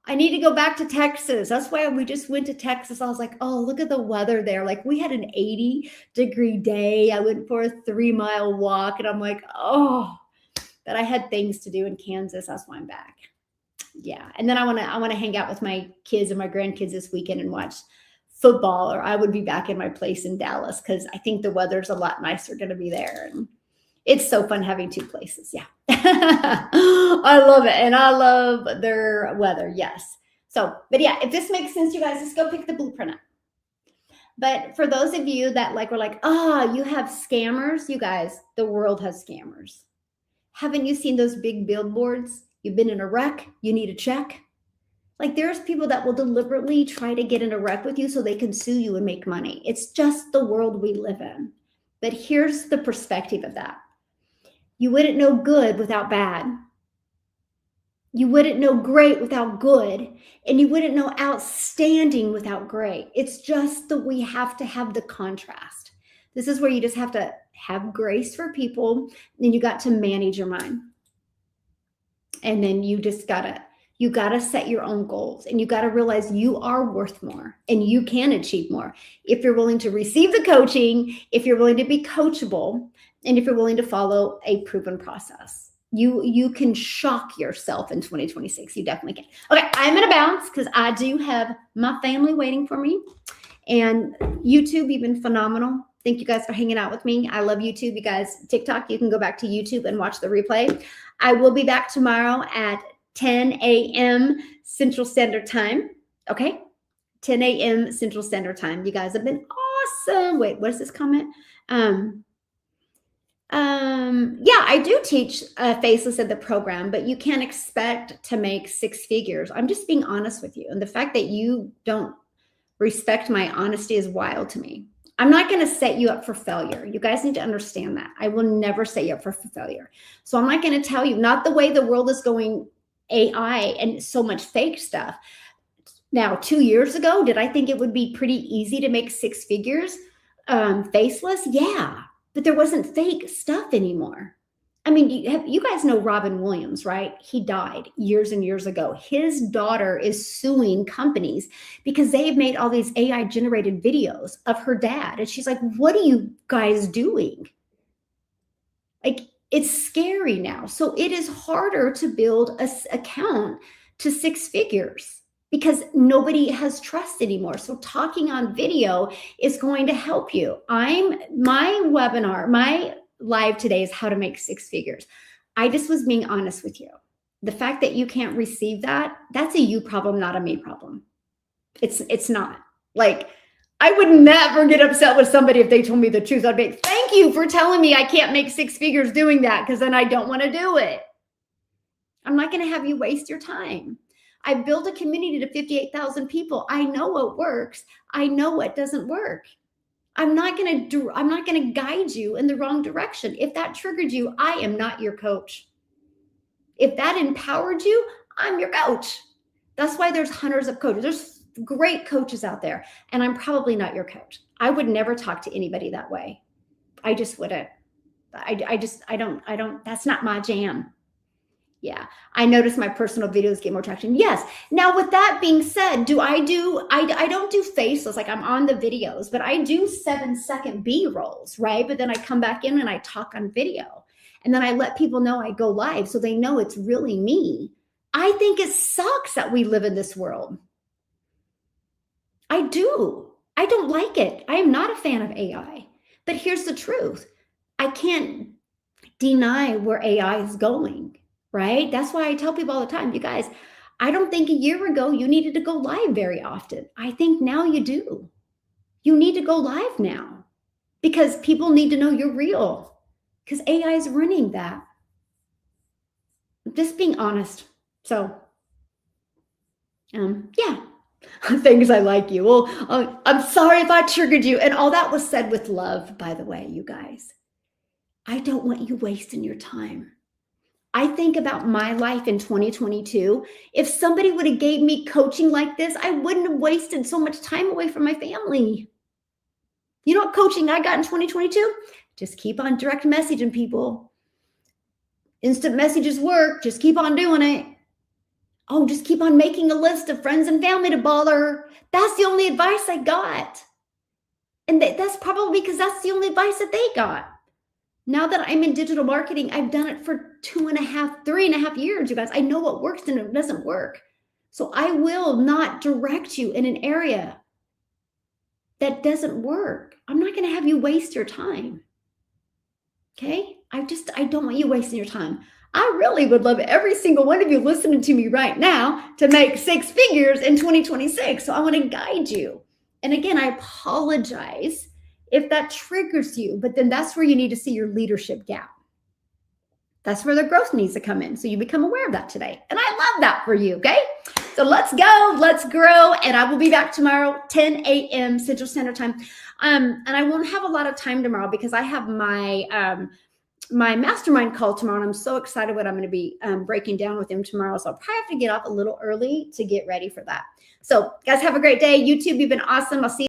I need to go back to Texas. That's why we just went to Texas. I was like, oh, look at the weather there. Like, we had an 80-degree day. I went for a 3-mile walk, and I'm like, oh, but I had things to do in Kansas. That's why I'm back. Yeah. And then I want to hang out with my kids and my grandkids this weekend and watch football, or I would be back in my place in Dallas because I think the weather's a lot nicer going to be there. And it's so fun having 2 places. Yeah. I love it. And I love their weather. Yes. So, but yeah, if this makes sense, you guys, just go pick the blueprint up. But for those of you that were like, oh, you have scammers, you guys, the world has scammers. Haven't you seen those big billboards? You've been in a wreck, you need a check. Like, there's people that will deliberately try to get in a wreck with you so they can sue you and make money. It's just the world we live in. But here's the perspective of that. You wouldn't know good without bad. You wouldn't know great without good. And you wouldn't know outstanding without great. It's just that we have to have the contrast. This is where you just have to have grace for people. And you got to manage your mind. And then you just you got to set your own goals, and you got to realize you are worth more and you can achieve more if you're willing to receive the coaching, if you're willing to be coachable, and if you're willing to follow a proven process. You can shock yourself in 2026. You definitely can. Okay, I'm going to bounce because I do have my family waiting for me. And YouTube, you've been phenomenal. Thank you guys for hanging out with me. I love YouTube. You guys, TikTok, you can go back to YouTube and watch the replay. I will be back tomorrow at 10 a.m. Central Standard Time. Okay? 10 a.m. Central Standard Time. You guys have been awesome. Wait, what is this comment? Yeah, I do teach Faceless at the program, but you can't expect to make 6 figures. I'm just being honest with you. And the fact that you don't respect my honesty is wild to me. I'm not going to set you up for failure. You guys need to understand that. I will never set you up for failure. So I'm not going to tell you, not the way the world is going, AI and so much fake stuff. Now, 2 years ago, did I think it would be pretty easy to make 6 figures? faceless? Yeah, but there wasn't fake stuff anymore. I mean, you guys know Robin Williams, right? He died years and years ago. His daughter is suing companies because they've made all these AI generated videos of her dad. And she's like, what are you guys doing? Like, it's scary now. So it is harder to build an account to 6 figures because nobody has trust anymore. So talking on video is going to help you. My webinar, my live today is how to make 6 figures. I just was being honest with you. The fact that you can't receive that, that's a you problem, not a me problem. It's not. Like, I would never get upset with somebody if they told me the truth. I'd be, thank you for telling me I can't make 6 figures doing that, because then I don't want to do it. I'm not going to have you waste your time. I built a community to 58,000 people. I know what works. I know what doesn't work. I'm not going to guide you in the wrong direction. If that triggered you, I am not your coach. If that empowered you, I'm your coach. That's why there's hundreds of coaches. There's great coaches out there, and I'm probably not your coach. I would never talk to anybody that way. I just wouldn't. I don't, that's not my jam. Yeah. I notice my personal videos get more traction. Yes. Now, with that being said, I don't do faceless, like I'm on the videos, but I do 7-second B-rolls, right? But then I come back in and I talk on video, and then I let people know I go live so they know it's really me. I think it sucks that we live in this world. I do. I don't like it. I am not a fan of AI. But here's the truth. I can't deny where AI is going, right? That's why I tell people all the time, you guys, I don't think a year ago you needed to go live very often. I think now you do. You need to go live now because people need to know you're real, because AI is running that. I'm just being honest. So, yeah. Things I like you. Well, I'm sorry if I triggered you. And all that was said with love, by the way, you guys. I don't want you wasting your time. I think about my life in 2022. If somebody would have gave me coaching like this, I wouldn't have wasted so much time away from my family. You know what coaching I got in 2022? Just keep on direct messaging people. Instant messages work. Just keep on doing it. Oh, just keep on making a list of friends and family to bother. That's the only advice I got. And that's probably because that's the only advice that they got. Now that I'm in digital marketing, I've done it for 3.5 years, you guys. I know what works and it doesn't work. So I will not direct you in an area that doesn't work. I'm not going to have you waste your time. Okay? I don't want you wasting your time. I really would love every single one of you listening to me right now to make 6 figures in 2026. So I want to guide you. And again, I apologize if that triggers you, but then that's where you need to see your leadership gap. That's where the growth needs to come in. So you become aware of that today. And I love that for you. Okay. So let's go, let's grow. And I will be back tomorrow, 10 a.m. Central Standard Time. And I won't have a lot of time tomorrow because I have my mastermind call tomorrow, and I'm so excited what I'm going to be breaking down with him tomorrow. So I'll probably have to get off a little early to get ready for that. So guys, have a great day. YouTube, you've been awesome. I'll see you.